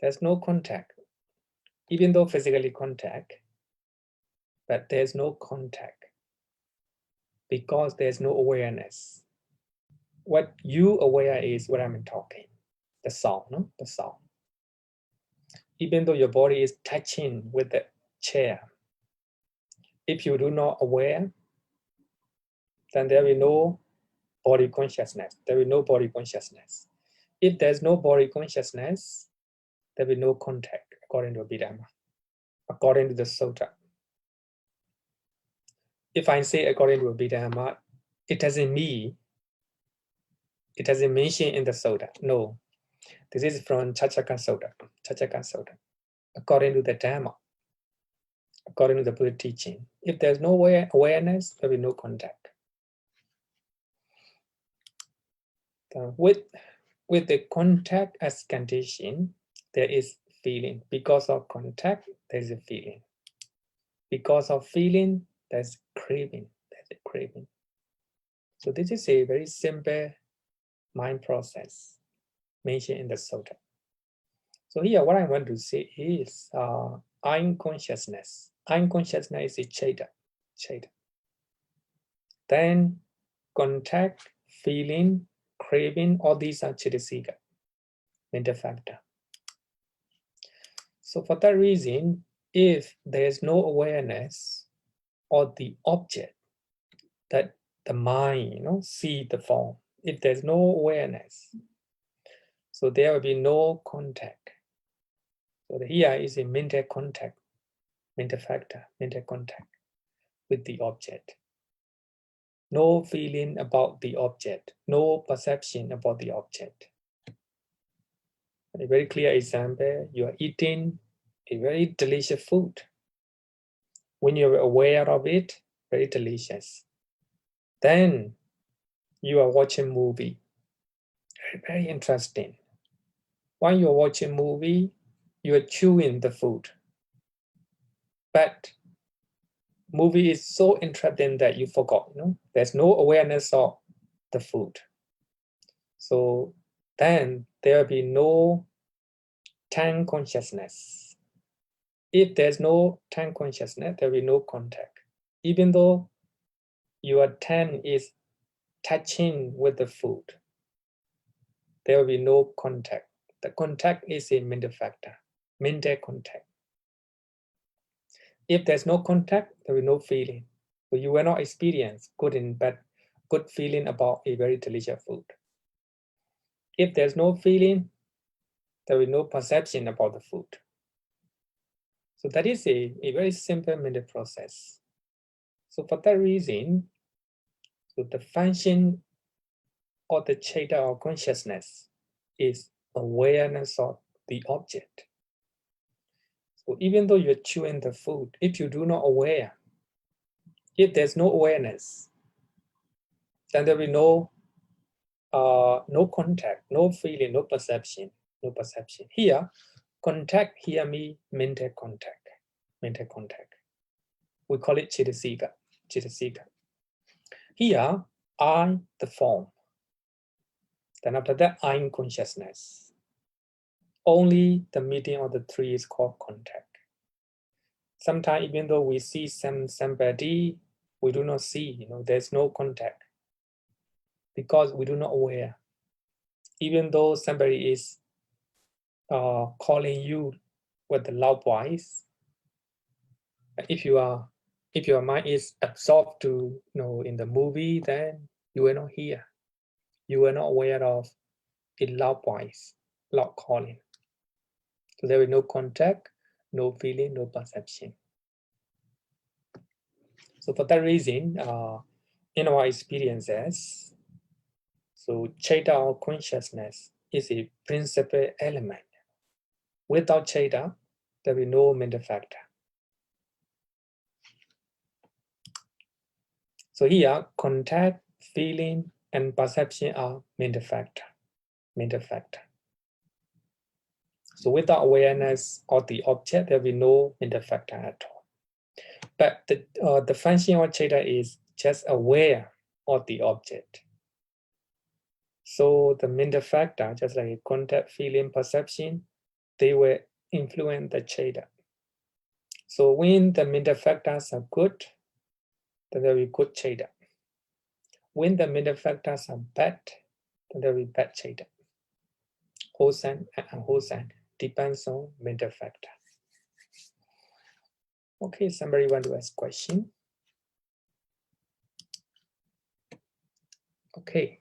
There's no contact, even though physically contact, but there's no contact because there's no awareness. What you aware is what I'm talking, the sound, no? The sound. Even though your body is touching with the chair, if you do not aware, then there will be no body consciousness. There will be no body consciousness. If there's no body consciousness, there will be no contact, according to Abhidhamma, according to the Sutta. If I say according to Abhidhamma, it doesn't mean, it doesn't mention in the Sutta. No, this is from Chachaka Sutta. According to the Dhamma, according to the Buddha teaching. If there's no awareness, there will be no contact. With the contact as condition, there is feeling. Because of contact, there is a feeling. Because of feeling, there's craving. There's a craving. So this is a very simple mind process mentioned in the Sutta. So here, what I want to say is eye consciousness. Eye consciousness is Citta. Then contact, feeling, craving, all these are Cittasika, mental factor. So for that reason, if there's no awareness of the object that the mind, see the form, if there's no awareness, so there will be no contact. So here is a mental contact, mental factor, mental contact with the object. No feeling about the object, no perception about the object. A very clear example, you are eating a very delicious food. When you're aware of it, very delicious. Then you are watching movie, very interesting. While you're watching movie, you are chewing the food. But movie is so interesting that you forgot, There's no awareness of the food. So then there will be no time consciousness. If there's no time consciousness, there will be no contact. Even though your tongue is touching with the food, there will be no contact. The contact is a mental factor, mental contact. If there's no contact, there will be no feeling. So you will not experience good and bad, good feeling about a very delicious food. If there's no feeling, there will be no perception about the food. So that is a very simple mental process. So for that reason, so the function of the Citta or consciousness is awareness of the object. So even though you're chewing the food, if you do not aware, if there's no awareness, then there will be no contact, no feeling, no perception, no perception. Here, contact here means mental contact, mental contact. We call it Citta. Here, I, the form. Then after that, I'm consciousness. Only the meeting of the three is called contact. Sometimes, even though we see somebody, we do not see, there's no contact because we do not aware. Even though somebody is calling you with a loud voice, if your mind is absorbed to, in the movie, then you will not hear. You are not aware of a loud voice, loud calling. So there is no contact, no feeling, no perception. So for that reason, in our experiences, so Citta or consciousness is a principal element. Without Citta, there will be no mental factor. So here, contact, feeling, and perception are mental factor. Mental factor. So without awareness of the object, there will be no mental factor at all. But the function of Citta is just aware of the object. So the mental factor, just like contact, feeling, perception, they will influence the Citta. So when the mental factors are good, then there will be good Citta. When the mental factors are bad, then there will be bad Citta. Wholesome and unwholesome depends on mental factor. Okay, somebody want to ask question? Okay.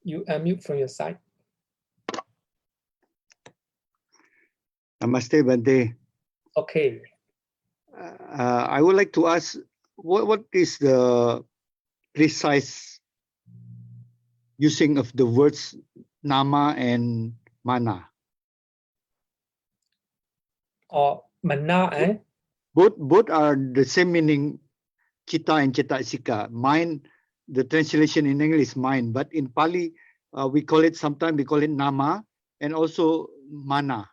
You unmute from your side. Namaste, Bhante. Okay. I would like to ask, what is the precise using of the words nama and mana? Or mana, eh? Both are the same meaning, Citta and Citta. Mind, the translation in English is mind, but in Pali, sometimes we call it nama and also mana.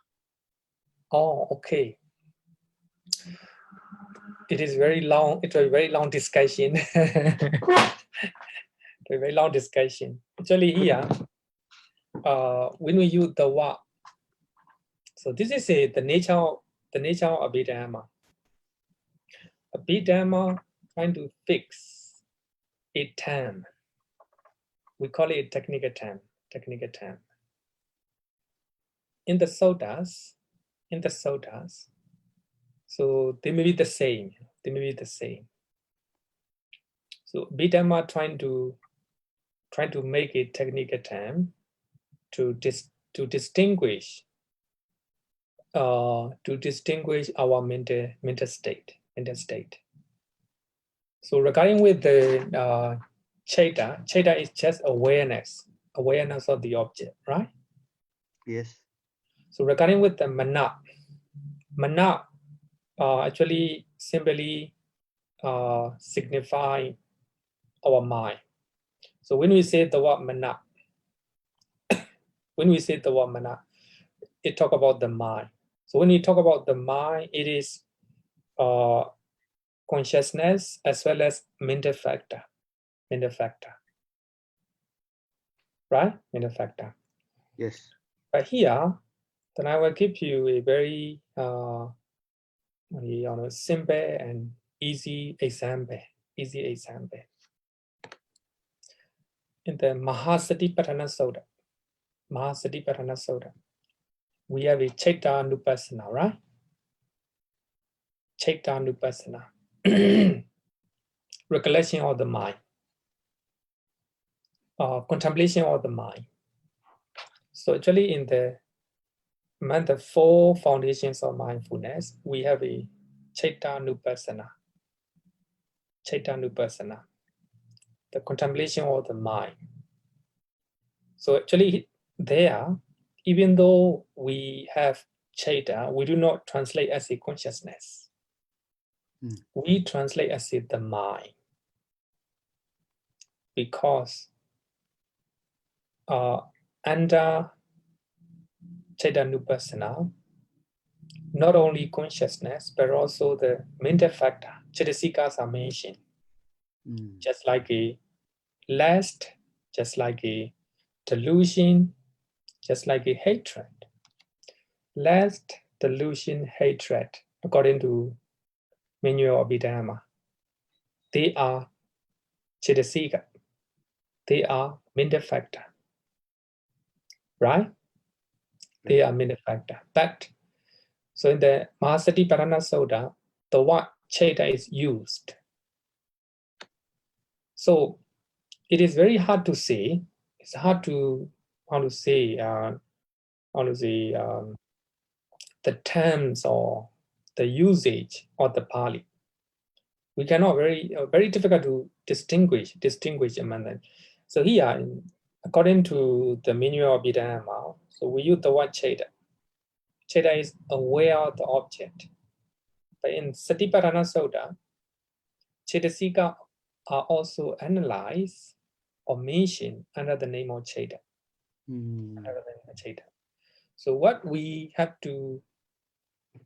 Oh, okay. It is very long. It's a very long discussion. A very long discussion. Actually, here, when we use the word, so this is the nature of Abhidhamma. Abhidhamma trying to fix a term. We call it a technical term. In the suttas, so they may be the same. So Abhidhamma trying to make a technical term to distinguish our mental state. So regarding with the Citta is just awareness of the object, right? Yes. So regarding with the mana actually simply signify our mind. So when we say the word mana, it talk about the mind. So when we talk about the mind, it is consciousness as well as mental factor. Right? Mental factor. Yes. But here, then I will give you a very simple and easy example. easy example. In the Mahasatipatthana Sutta, we have a Citta Nupassana, right? Citta Nupassana, recollection of the mind, contemplation of the mind. So actually in among the 4 foundations of mindfulness, we have a Citta Nupassana. Citta Nupassana, the contemplation of the mind. So actually there, even though we have Citta, we do not translate as a consciousness. We translate as the mind. Because under Citta Nupassana, not only consciousness, but also the mental factor, Cittasikas are mentioned. Just like a lust, just like a delusion, just like a hatred. Lust, delusion, hatred, according to Manual of Abhidhamma, they are Cittasika. They are mental factor. Right? They are mental factor. But so in the Mahasatipatthana Sutta, the word Citta is used. So it is very hard to say. It's hard to the terms or the usage of the Pali. We cannot very difficult to distinguish among them. So here, according to the Manual of Abhidhamma, so we use the word Citta. Citta is aware of the object. But in Satipatthana Sutta, Cittasika are also analyzed or mentioned under the name of Citta. So what we have to,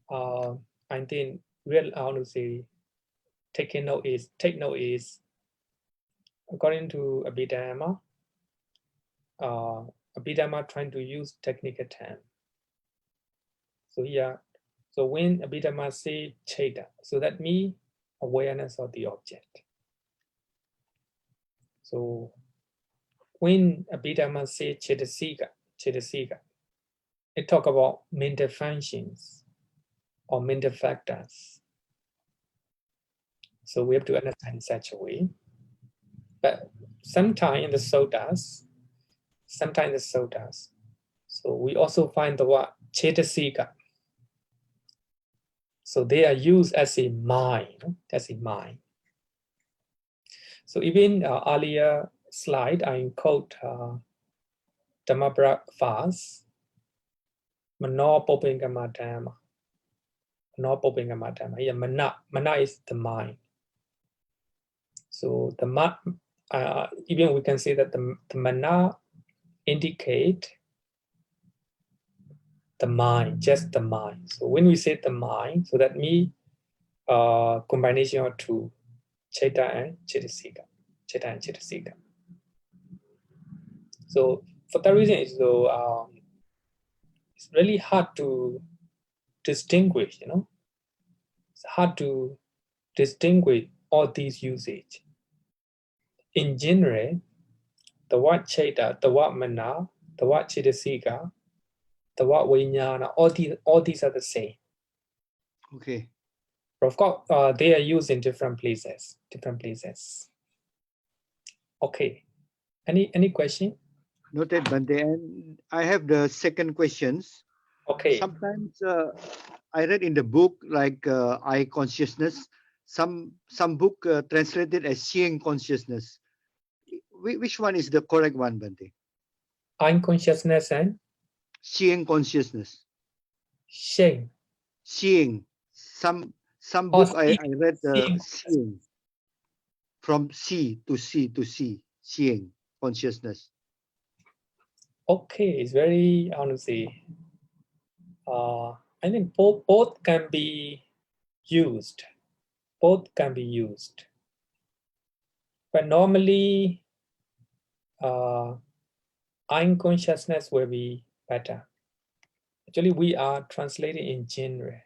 I think, take note is, according to Abhidhamma, Abhidhamma trying to use technical term. So here, so when Abhidhamma say Citta, so that means awareness of the object. So when Abhidhamma say Cittasika, it talk about mental functions or mental factors. So we have to understand in such a way. But sometimes in the suttas, so we also find the word Cittasika. So they are used as a mind, So even earlier slide, I quote Dhammabrak fast, Mano Popingamadhamma. Yeah, mana is the mind. So the even we can say that the mana indicate the mind, just the mind. So when we say the mind, so that means combination of two, Citta and Cittasika. So for that reason, it's really hard to distinguish. It's hard to distinguish all these usage. In general, the word Citta, the word mana, the word Cittasika, the word Vijnana, all these are the same. Okay. But of course, they are used in different places. Okay. Any question? Noted, Bhante. And I have the second questions. Okay. Sometimes I read in the book like eye consciousness. Some book translated as seeing consciousness. Which one is the correct one, Bhante? Eye consciousness and Seeing consciousness. seeing. Some book I read seeing. seeing. From see to see, seeing consciousness. Okay, it's very honestly. I think both can be used. But normally, eye consciousness will be better. Actually, we are translating in genre.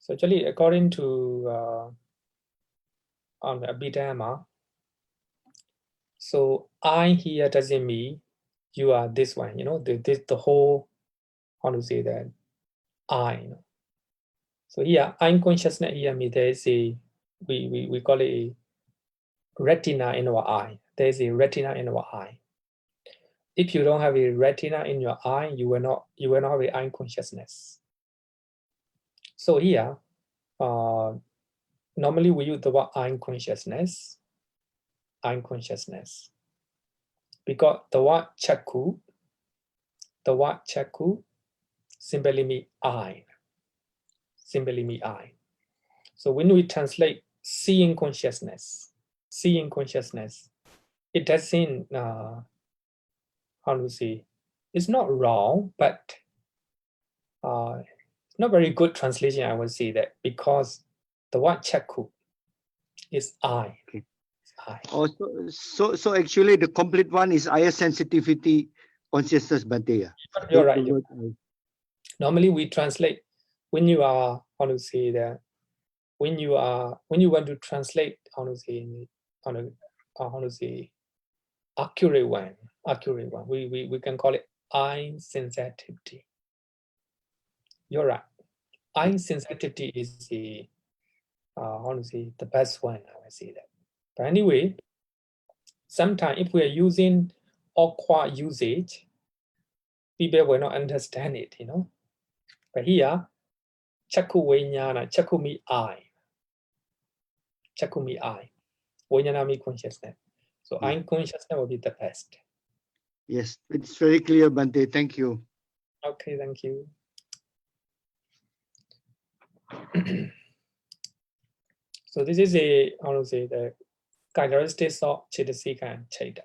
So actually, according to on Abhidhamma, so I here doesn't mean you are this one, you know, the whole, how to say that, I, you know. So here, I consciousness here means there is a, we call it a retina in our eye. There is a retina in our eye. If you don't have a retina in your eye, you will not have a eye consciousness. So here, normally we use the word eye consciousness, because the word chakku simply means eye, So when we translate seeing consciousness, it doesn't, how to say, it's not wrong, but it's not very good translation, I would say that, because the word chakku is eye. Okay. Eye. So actually the complete one is eye sensitivity consciousness, Bhante. You're right. Normally we translate, when you are, how to say that, when you want to translate, how to say, accurate one, we can call it eye sensitivity. You're right. Eye sensitivity is the, how to say, the best one, I would say that. But anyway, sometimes if we are using awkward usage, people will not understand it, you know. But here, chakku vijnana, chakku means eye. Chakku means eye. Vijnana means consciousness. So eye consciousness will be the best. Yes, it's very clear, Bhante. Thank you. Okay, thank you. So this is a, how to say, the characteristics of Citta and Citta.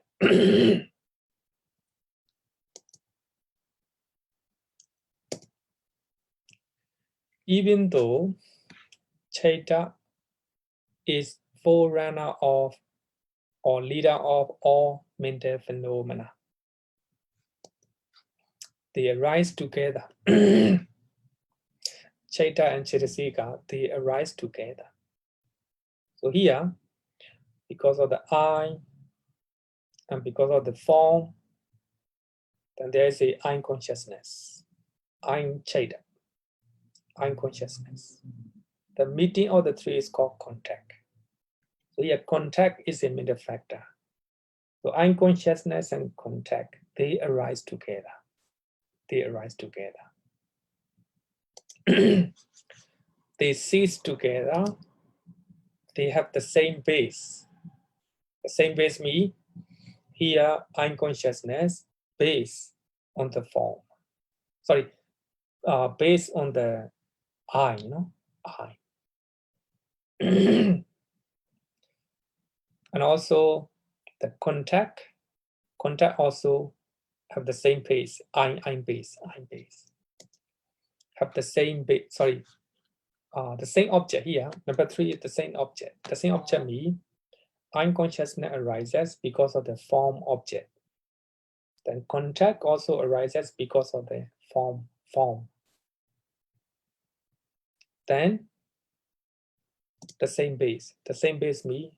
Even though Citta is forerunner of or leader of all mental phenomena, they arise together. Citta and Citta, they arise together. So here, because of the eye and because of the form, then there is a eye consciousness, eye Citta, eye consciousness. The meeting of the three is called contact. So here, contact is a middle factor. So eye consciousness and contact, they arise together. They cease together. They have the same base. The same base means here unconsciousness based on the form. Sorry, based on the eye, you know, eye. And also the contact also have the same base, eye base. Have the same base, sorry, the same object here. Number 3 is the same object. The same object means unconsciousness arises because of the form object. Then contact also arises because of the form. Then the same base. The same base means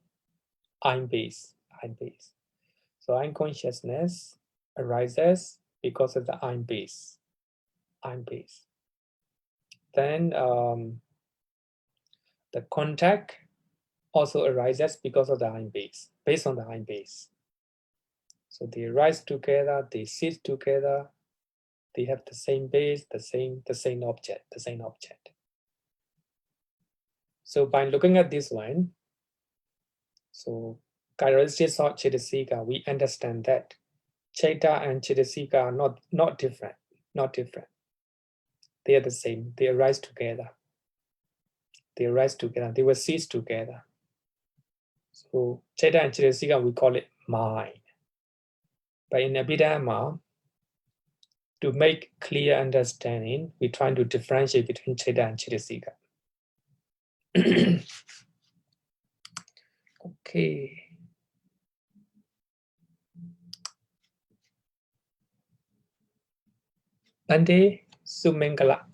eye base. So unconsciousness arises because of the eye base. Then the contact also arises because of the eye base, based on the eye base. So they rise together, they sit together, they have the same base, the same object. So by looking at this one, so characteristics of Citta, we understand that Citta and Citta are not different. They are the same. They arise together. They will cease together. So Citta and Citta, we call it mind. But in Abhidhamma, to make clear understanding, we try to differentiate between Citta and Citta. Okay. Bhante Mangala.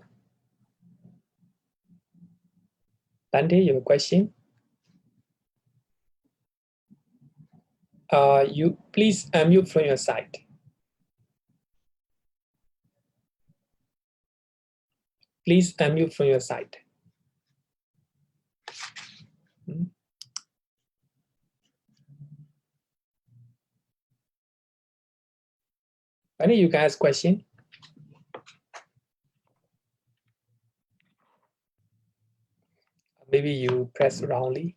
Bhante, you have a question? You please unmute from your side. Please unmute from your side. Bhante, you can ask question. Maybe you press wrongly.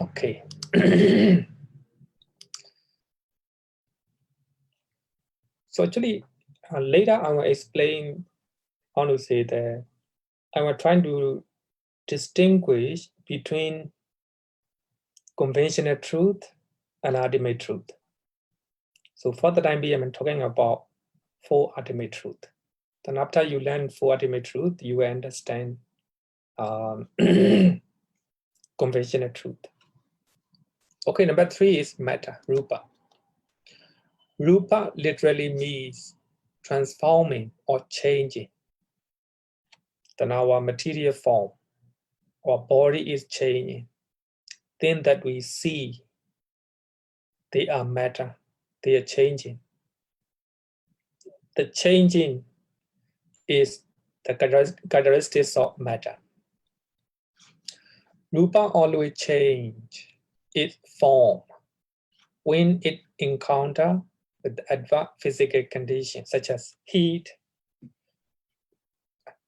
Okay. So actually, later I will explain how to say that I was trying to distinguish between conventional truth and ultimate truth. So for the time being, I'm talking about four ultimate truth. Then after you learn four ultimate truth, you will understand conventional truth. Okay, number 3 is matter, rupa. Rupa literally means transforming or changing. Then our material form, our body is changing. Things that we see, they are matter, they are changing. The changing is the characteristics of matter. Rupa always change its form when it encounters with adverse physical conditions such as heat,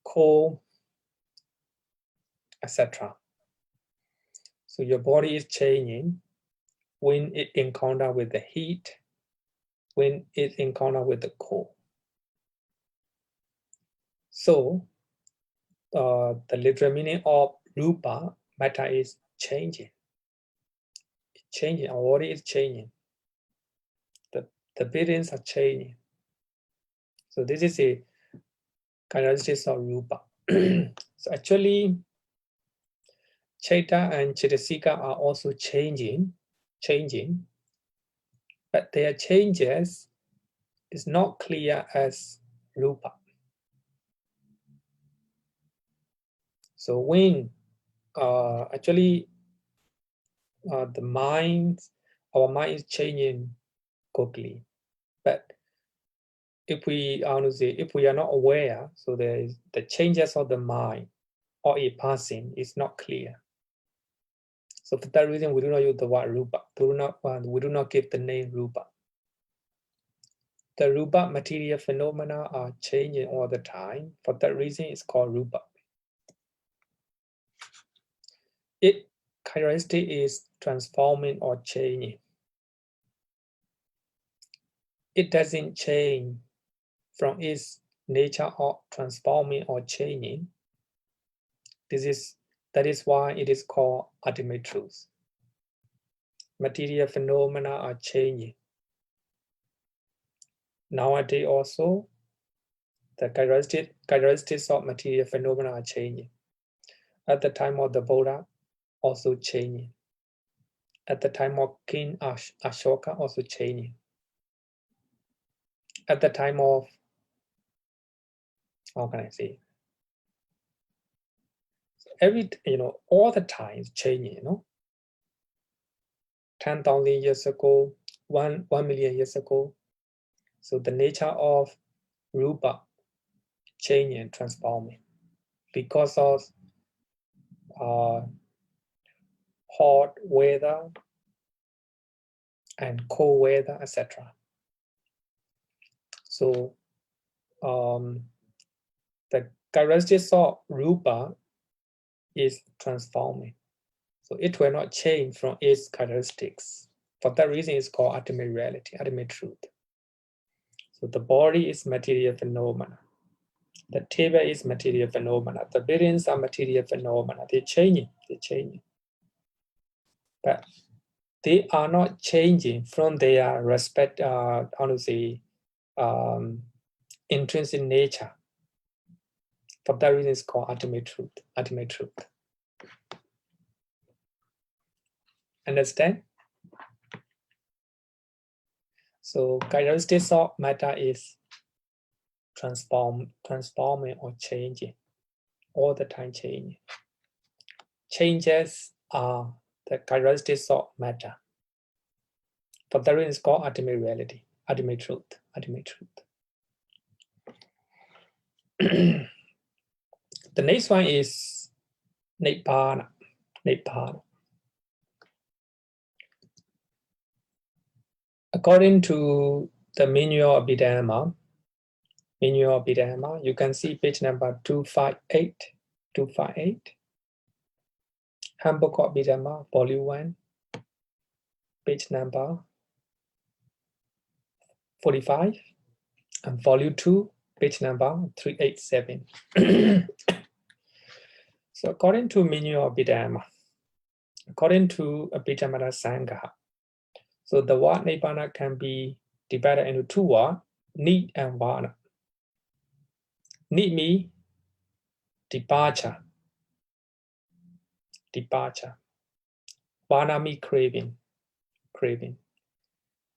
cold, etc. So your body is changing when it encounters with the heat, when it encounters with the cold. So the literal meaning of rupa, matter, is changing. It's changing, our body is changing. The buildings are changing. So this is a characteristic of rupa. So actually, Citta and Cittasika are also changing, but their changes is not clear as rupa. So when actually our mind is changing quickly, but if we are not aware, so there is the changes of the mind or a passing is not clear. So for that reason, we do not use the word rupa. We do not give the name rupa. The rupa material phenomena are changing all the time. For that reason, it's called rupa. Its characteristic is transforming or changing. It doesn't change from its nature of transforming or changing. That is why it is called ultimate truth. Material phenomena are changing. Nowadays also, the characteristics of material phenomena are changing. At the time of the Buddha, also changing. At the time of King Ashoka, also changing. At the time of, how can I say? All the time is changing, 10,000 years ago, 1 million years ago. So the nature of rupa changing and transforming because of hot weather and cold weather, etc. So the characteristics of rupa is transforming. So it will not change from its characteristics. For that reason, it's called ultimate reality, ultimate truth. So the body is material phenomena. The table is material phenomena. The buildings are material phenomena. They're changing. But they are not changing from their intrinsic nature. For that reason, it's called ultimate truth. Ultimate truth. Understand? So characteristics of matter is transforming or changing, all the time changing. Changes are the characteristics of matter. But that is called ultimate reality, ultimate truth, ultimate truth. The next one is Nibbana. Nibbana. According to the manual of Abhidhamma, you can see page number 258, 258. Handbook of Abhidhamma, volume 1, page number 45, and volume 2, page number 387. So according to manual of Abhidhamma, according to Abhidhammattha-sangaha, so the word Nibbana can be divided into two words, need and vana. Need means departure. Departure. Vana means craving. Craving.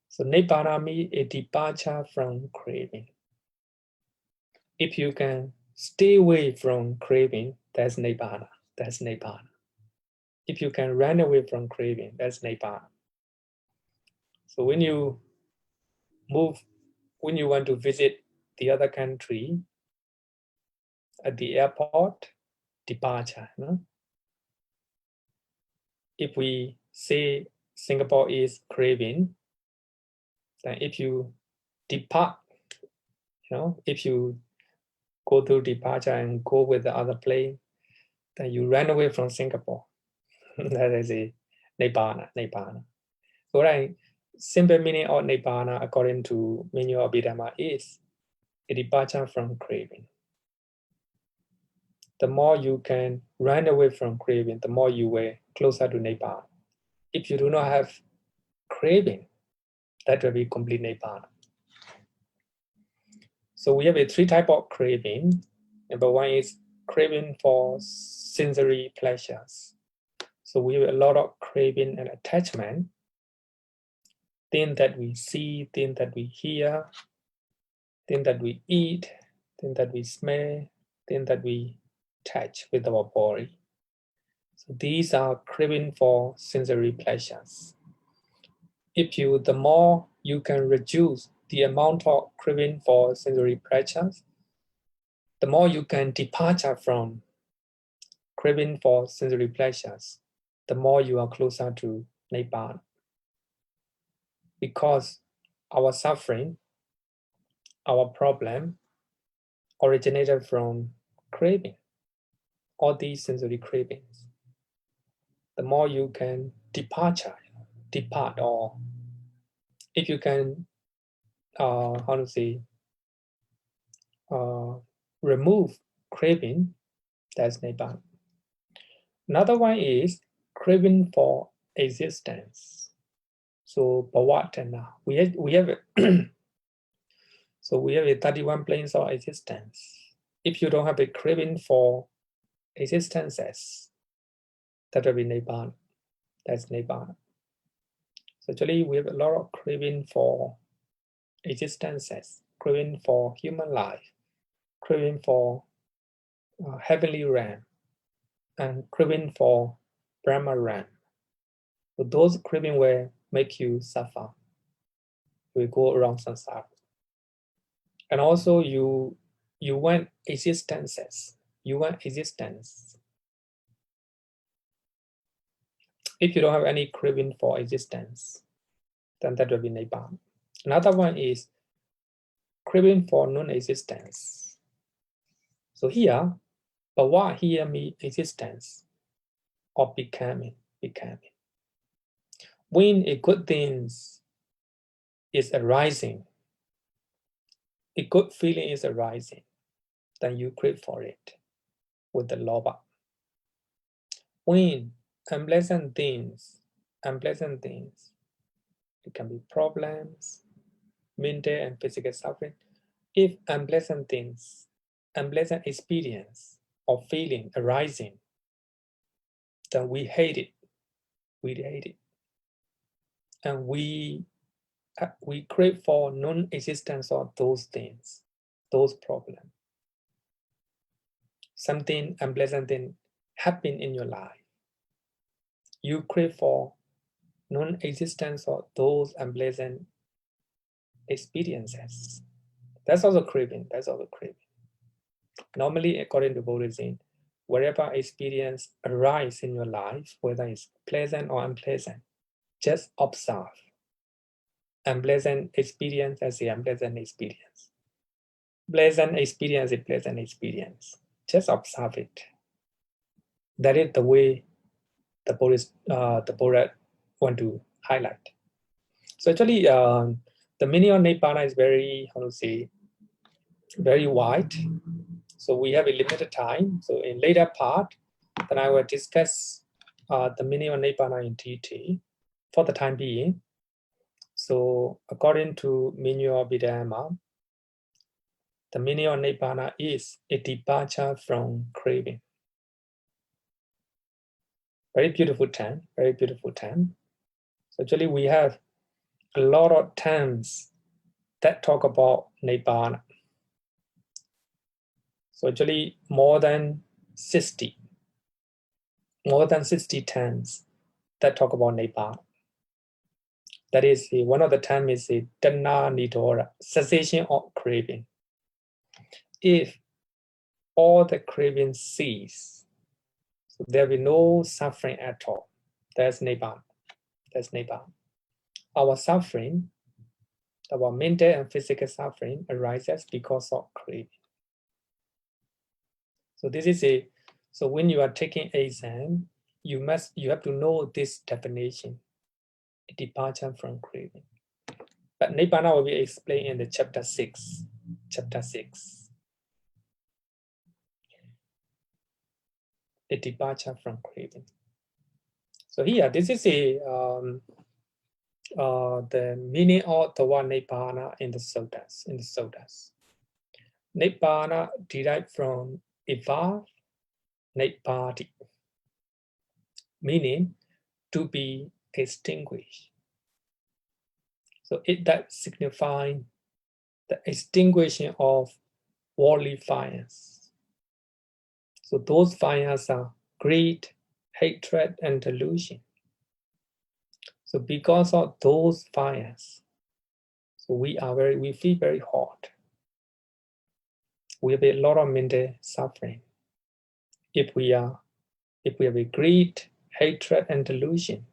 So Nibbana means a departure from craving. If you can stay away from craving, that's Nibbana. That's Nibbana. If you can run away from craving, that's Nibbana. So when you move, when you want to visit the other country, at the airport, departure. No? If we say Singapore is craving, then if you depart, if you go through departure and go with the other plane, then you run away from Singapore. That is a Nibbana. Nibbana. So right, simple meaning of Nibbana according to manual of Abhidhamma is a departure from craving. The more you can run away from craving, the more you will closer to Nibbana. If you do not have craving, that will be complete Nibbana. So we have a three type of craving. Number one is craving for sensory pleasures. So we have a lot of craving and attachment. Things that we see, things that we hear, things that we eat, things that we smell, things that we touch with our body. So these are craving for sensory pleasures. The more you can reduce the amount of craving for sensory pleasures, the more you can departure from craving for sensory pleasures, the more you are closer to Nibbana. Because our suffering, our problem originated from craving, all these sensory cravings. The more you can depart, or if you can, remove craving, that's Nibbana. Another one is craving for existence. So Bhavatana, we have so we have a 31 planes of existence. If you don't have a craving for existences, that will be Nibbana. That's Nibbana. So actually we have a lot of craving for existences, craving for human life, craving for heavenly realm, and craving for Brahma realm. So those craving will make you suffer. You will go around samsara. And also you want existences. You want existence. If you don't have any craving for existence, then that will be Nibbana. Another one is craving for non-existence. So here, Bhava here means existence or becoming. When a good thing is arising, a good feeling is arising, then you crave for it with the lobha. When unpleasant things, it can be problems, mental and physical suffering. If unpleasant things, unpleasant experience or feeling arising, then we hate it. We hate it. And we crave for non-existence of those things. those problems. Something unpleasant thing happen in your life. You crave for non-existence of those unpleasant experiences. That's also craving. That's also craving. Normally, according to Buddhism, wherever experience arises in your life, whether it's pleasant or unpleasant, just observe. Unpleasant experience as the unpleasant experience. Pleasant experience is pleasant experience. Just observe it. That is the way the Buddha want to highlight. So actually, the meaning of Nibbana is very, how to say, very wide. So we have a limited time. So in later part, then I will discuss the meaning of Nibbana in detail for the time being. So according to meaning of Abhidhamma, the meaning of Nibbana is a departure from craving. Very beautiful term, very beautiful term. So actually we have a lot of terms that talk about Nibbana. So actually more than 60 terms that talk about Nibbana. That is, one of the terms is the Dana Nidora, cessation of craving. If all the craving cease, so there will be no suffering at all. That's Nibbana. That's Nibbana. Our suffering, our mental and physical suffering arises because of craving. So this is so when you are taking exam, you have to know this definition, a departure from craving. But Nibbana will be explained in the chapter 6. Chapter 6. A departure from craving. So here, this is the meaning of the word Nibbana in the suttas. Nibbana derived from Iva, Nibbati, meaning to be extinguished. So it that signifies the extinguishing of worldly fires. So those fires are greed, hatred, and delusion. So because of those fires, so we feel very hot. We have a lot of mental suffering. If we have a greed, hatred, and delusion,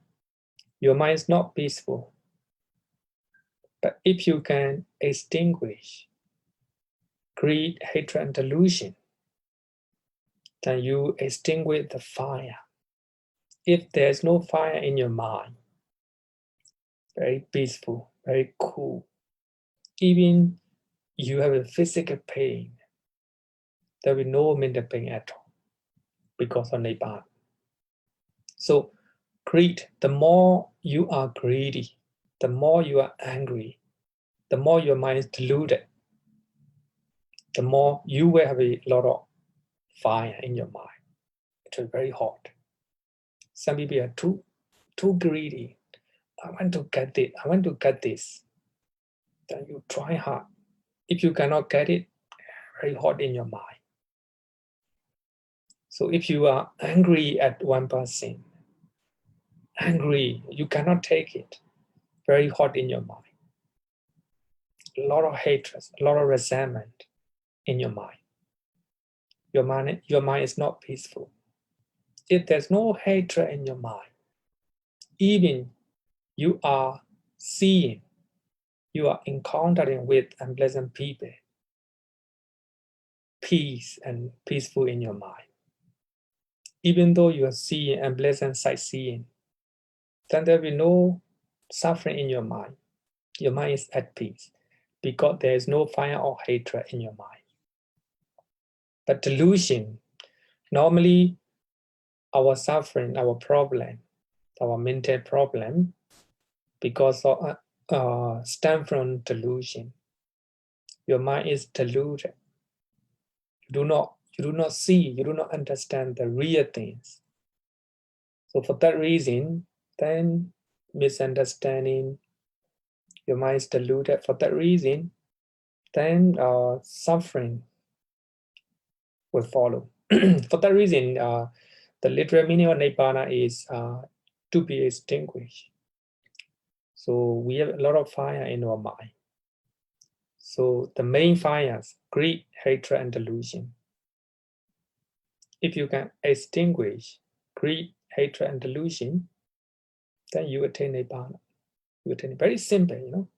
your mind is not peaceful. But if you can extinguish greed, hatred, and delusion, then you extinguish the fire. If there's no fire in your mind, very peaceful, very cool, even you have a physical pain, there will be no mental pain at all because of Nibbana. So greed, the more you are greedy, the more you are angry, the more your mind is deluded, the more you will have a lot of fire in your mind. It is very hot. Some people are too greedy. I want to get it. I want to get this. Then you try hard. If you cannot get it, very hot in your mind. So if you are angry at one person, angry, you cannot take it, very hot in your mind. A lot of hatred, a lot of resentment in your mind. Your mind is not peaceful. If there's no hatred in your mind, even you are seeing, you are encountering with unpleasant people, peace and peaceful in your mind. Even though you are seeing unpleasant sightseeing, then there will be no suffering in your mind. Your mind is at peace because there is no fire or hatred in your mind. But delusion, normally our suffering, our problem, our mental problem, because of stem from delusion. Your mind is deluded. You do not see, you do not understand the real things. So for that reason, then misunderstanding, your mind is deluded. For that reason, then suffering will follow. For that reason, the literal meaning of Nibbana is to be extinguished. So we have a lot of fire in our mind. So the main fires, greed, hatred, and delusion. If you can extinguish greed, hatred, and delusion, then you attain Nibbana. You attain it. Very simple, you know.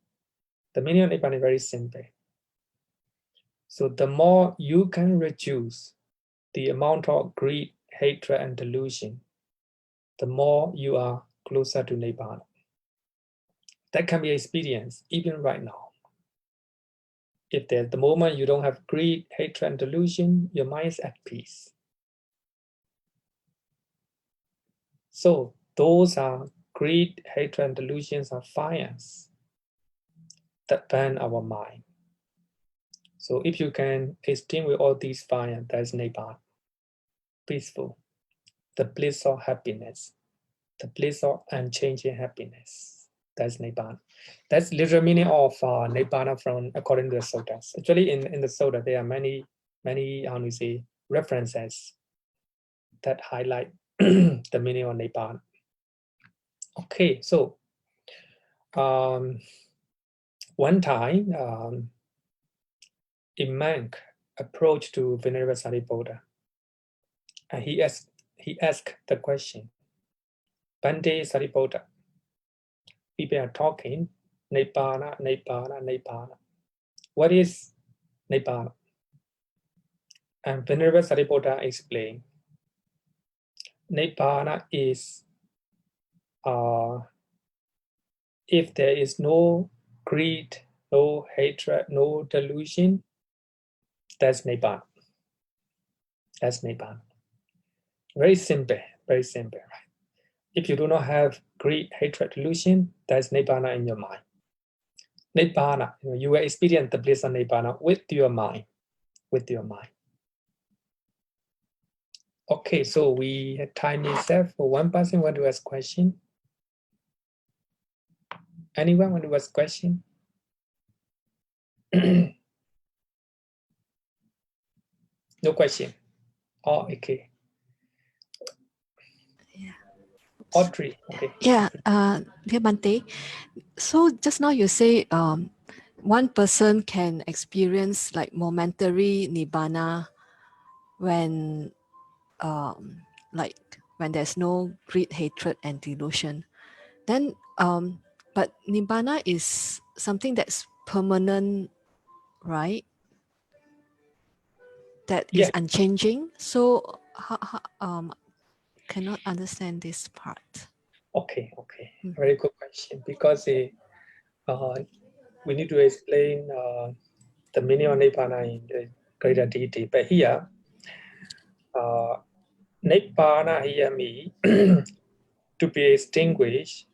The meaning of Nibbana is very simple. So the more you can reduce the amount of greed, hatred, and delusion, the more you are closer to Nibbana. That can be experienced even right now. If there's the moment you don't have greed, hatred, and delusion, your mind is at peace. So those are greed, hatred, and delusions are fires that burn our mind. So if you can extinguish all these fires, that's Nibbana. Peaceful, the bliss of happiness, the bliss of unchanging happiness. That's Nibbana. That's literal meaning of Nibbana from according to the suttas. Actually, in the sutta, there are many how do you say, references that highlight the meaning of Nibbana. Okay, so one time, a monk approached to Venerable Sariputta, and he asked the question, Bhante Sariputta, people are talking, Nibbana, Nibbana, Nibbana. What is Nibbana? And Venerable Sariputta explained, Nibbana is if there is no greed, no hatred, no delusion, that's Nibbana. That's Nibbana. Very simple, right? If you do not have greed, hatred, delusion, that's Nibbana in your mind. Nibbana, you will experience the bliss of Nibbana with your mind, Okay, so we have time is left for one person want to ask question. Anyone want to ask question? No question. Oh, okay. Yeah. Audrey, okay. Yeah, dear Bhante, so just now you say one person can experience like momentary nibbana when like when there's no greed, hatred, and delusion. Then but nibbana is something that's permanent, right? That is unchanging. So cannot understand this part. Okay. Very good question, because we need to explain the meaning of Nibbana in the greater detail. But here, Nibbana here means to be extinguished.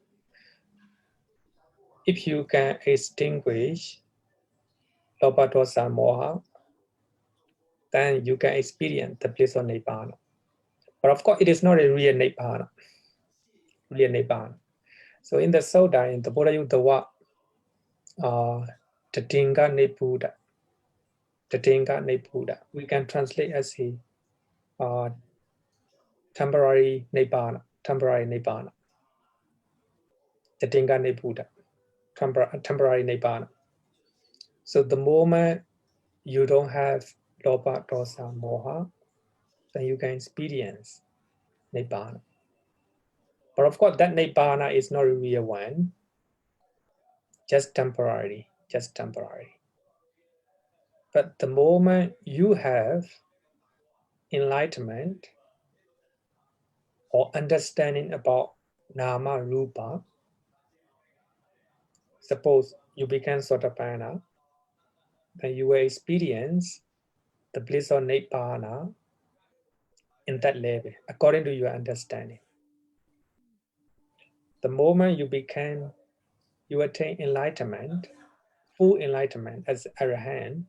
If you can extinguish Lobha, Dosa, Moha, then you can experience the bliss of Nibbana. But of course, it is not a real Nibbana. So in the Sutta, in the Buddha Yuddhava, Tatinga Nibbana, we can translate as a temporary Nibbana. Tatinga Nibbana, temporary Nibbana. So the moment you don't have Lobha, Dosa, Moha, then you can experience Nibbana. But of course, that Nibbana is not a real one, just temporary. But the moment you have enlightenment or understanding about Nama Rupa, suppose you become Sotapanna, then you will experience the bliss of Nibbana in that level, according to your understanding. The moment you attain enlightenment, full enlightenment as Arahant,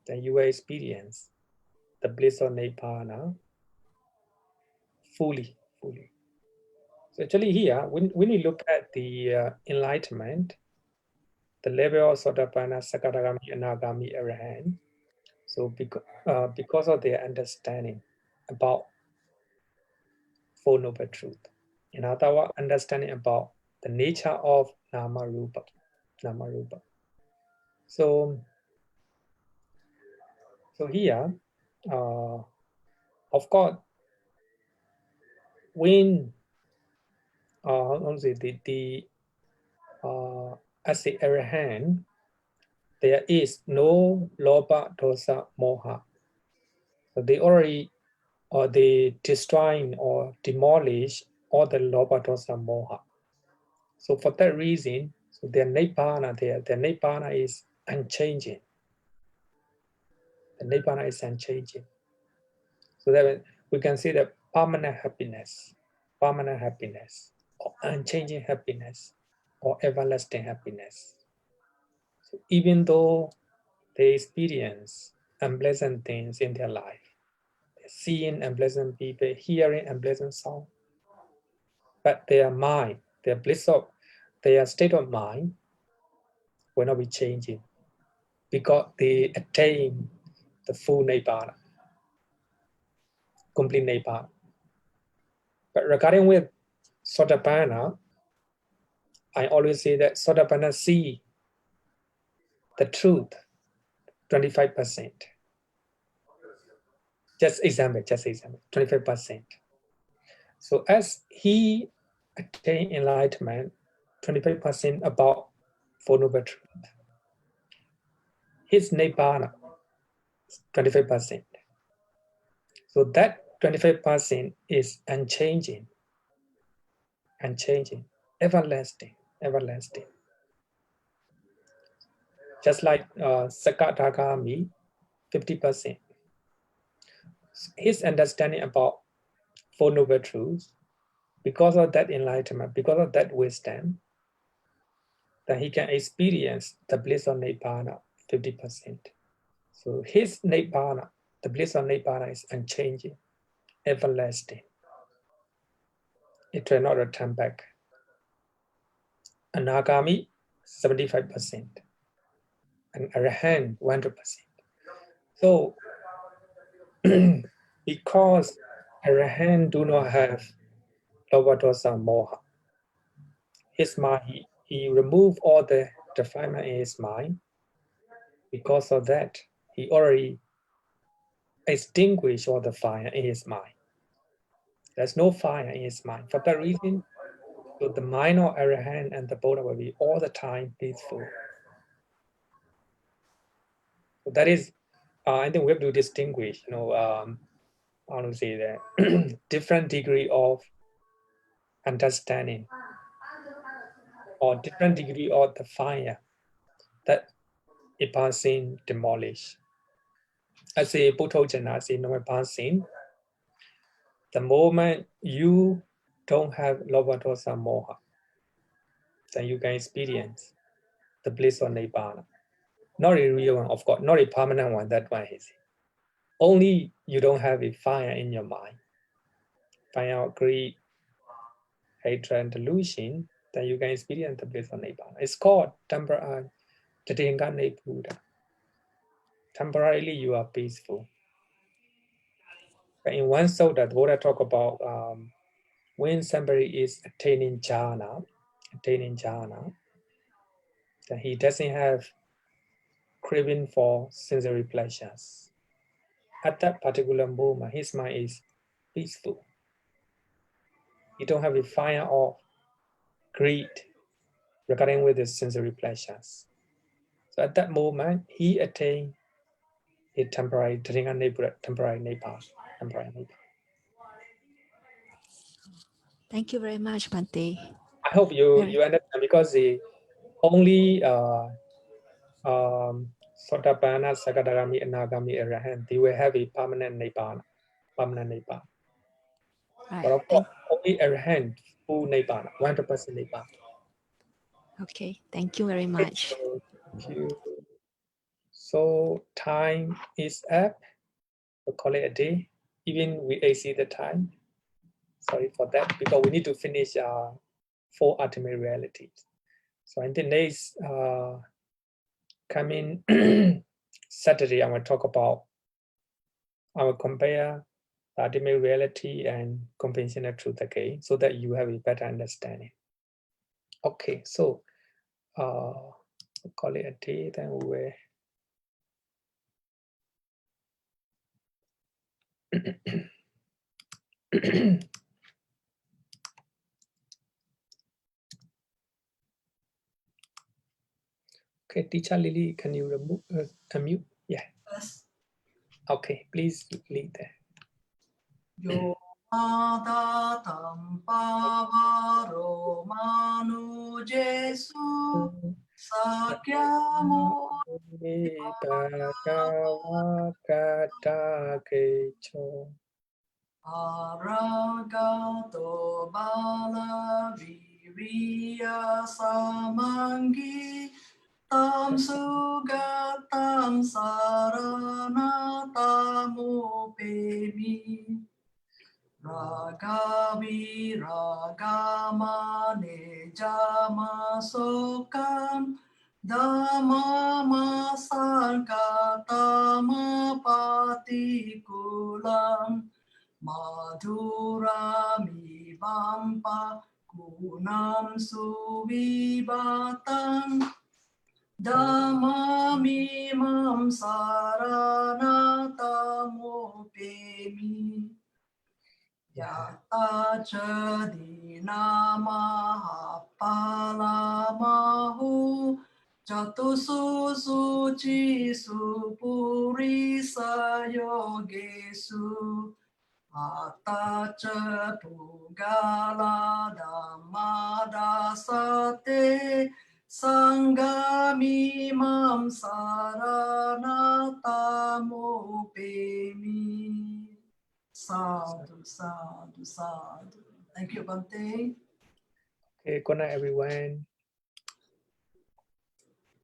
then you will experience the bliss of Nibbana fully. So actually here, when you look at the enlightenment, the level of Sotapanna, Sakadagami, Anagami, Arahant. So because of their understanding about Four Noble Truth. In other words, understanding about the nature of Nama Rupa. So here, of course, when as the Arahant, there is no Lobha, Dosa, Moha. So they destroy or demolish all the Lobha, Dosa, Moha. So for that reason, so their Nibbana, their Nibbana is unchanging. The Nibbana is unchanging. So that we can see the permanent happiness, or unchanging happiness, or everlasting happiness. So even though they experience unpleasant things in their life, seeing unpleasant people, hearing unpleasant sound, but their mind, their state of mind will not be changing because they attain the full Nibbana, complete Nibbana. But regarding with Sotapanna, I always say that Sotapanna see the truth 25%. Just example, 25%. So as he attain enlightenment, 25% about Four Noble Truth. His Nibbana, 25%. So that 25% is unchanging, everlasting. Just like Sakadagami, 50%. His understanding about Four Noble Truths, because of that enlightenment, because of that wisdom, that he can experience the bliss of Nibbana, 50%. So his Nibbana, the bliss of Nibbana is unchanging, everlasting. It will not return back. Anagami, 75%. And Arahant, 100%. So because Arahant do not have Lobha, Dosa, Moha, his mind, he removed all the defilement in his mind. Because of that, he already extinguished all the fire in his mind. There's no fire in his mind. For that reason, so the mind of Arahant and the Buddha will be all the time peaceful. So that is, I think we have to distinguish, I want to say that different degree of understanding or different degree of the fire that a person demolish. As a Buddha as a normal person, the moment you don't have Lobha, Dosa, Moha, then you can experience the bliss of Nibbana. Not a real one, of course, not a permanent one, that one is. Only you don't have a fire in your mind. Fire of greed, hatred, and delusion, then you can experience the bliss of Nibbana. It's called temporary. Temporarily you are peaceful. But in one sutta, the Buddha talk about when somebody is attaining jhana, then he doesn't have craving for sensory pleasures. At that particular moment, his mind is peaceful. He don't have a fire of greed regarding with the sensory pleasures. So at that moment, he attained a temporary Nibbana. Thank you very much, Bhante. I hope you understand, because the only Sotapanna, Sakadagami, Anagami, Arahant, they will have a permanent Nibbana. Right. But of course, only Arahant, full Nibbana, 100% Nibbana. Okay, thank you very much. Thank you. So time is up. We'll call it a day. Even we exceed the time. Sorry for that, because we need to finish 4 ultimate realities. So in the next coming Saturday, I will talk about, I will compare the ultimate reality and conventional truth again, so that you have a better understanding. Okay, so we'll call it a day, then we will okay, teacher Lily, can you remove unmute? Yeah. Yes. Okay, please lead there. Yo mata tampavaro manu Jesu sakyamo Bhagavata kecho aragato bala viriya samangi tam sugatam saranatamu pemi Ragavi ragamane jama sokam dhamma sankatama patikulam madhurami vampa kunam suvibatam dhammamimam saranatamu Yata jadi nama palamahu jatu suci supuri sayogesu Ata punggala dhammada sate sanggami mam saranatamu pemi. Sadhu, sadhu, sadhu. Thank you, Bhante. Okay, good night, everyone.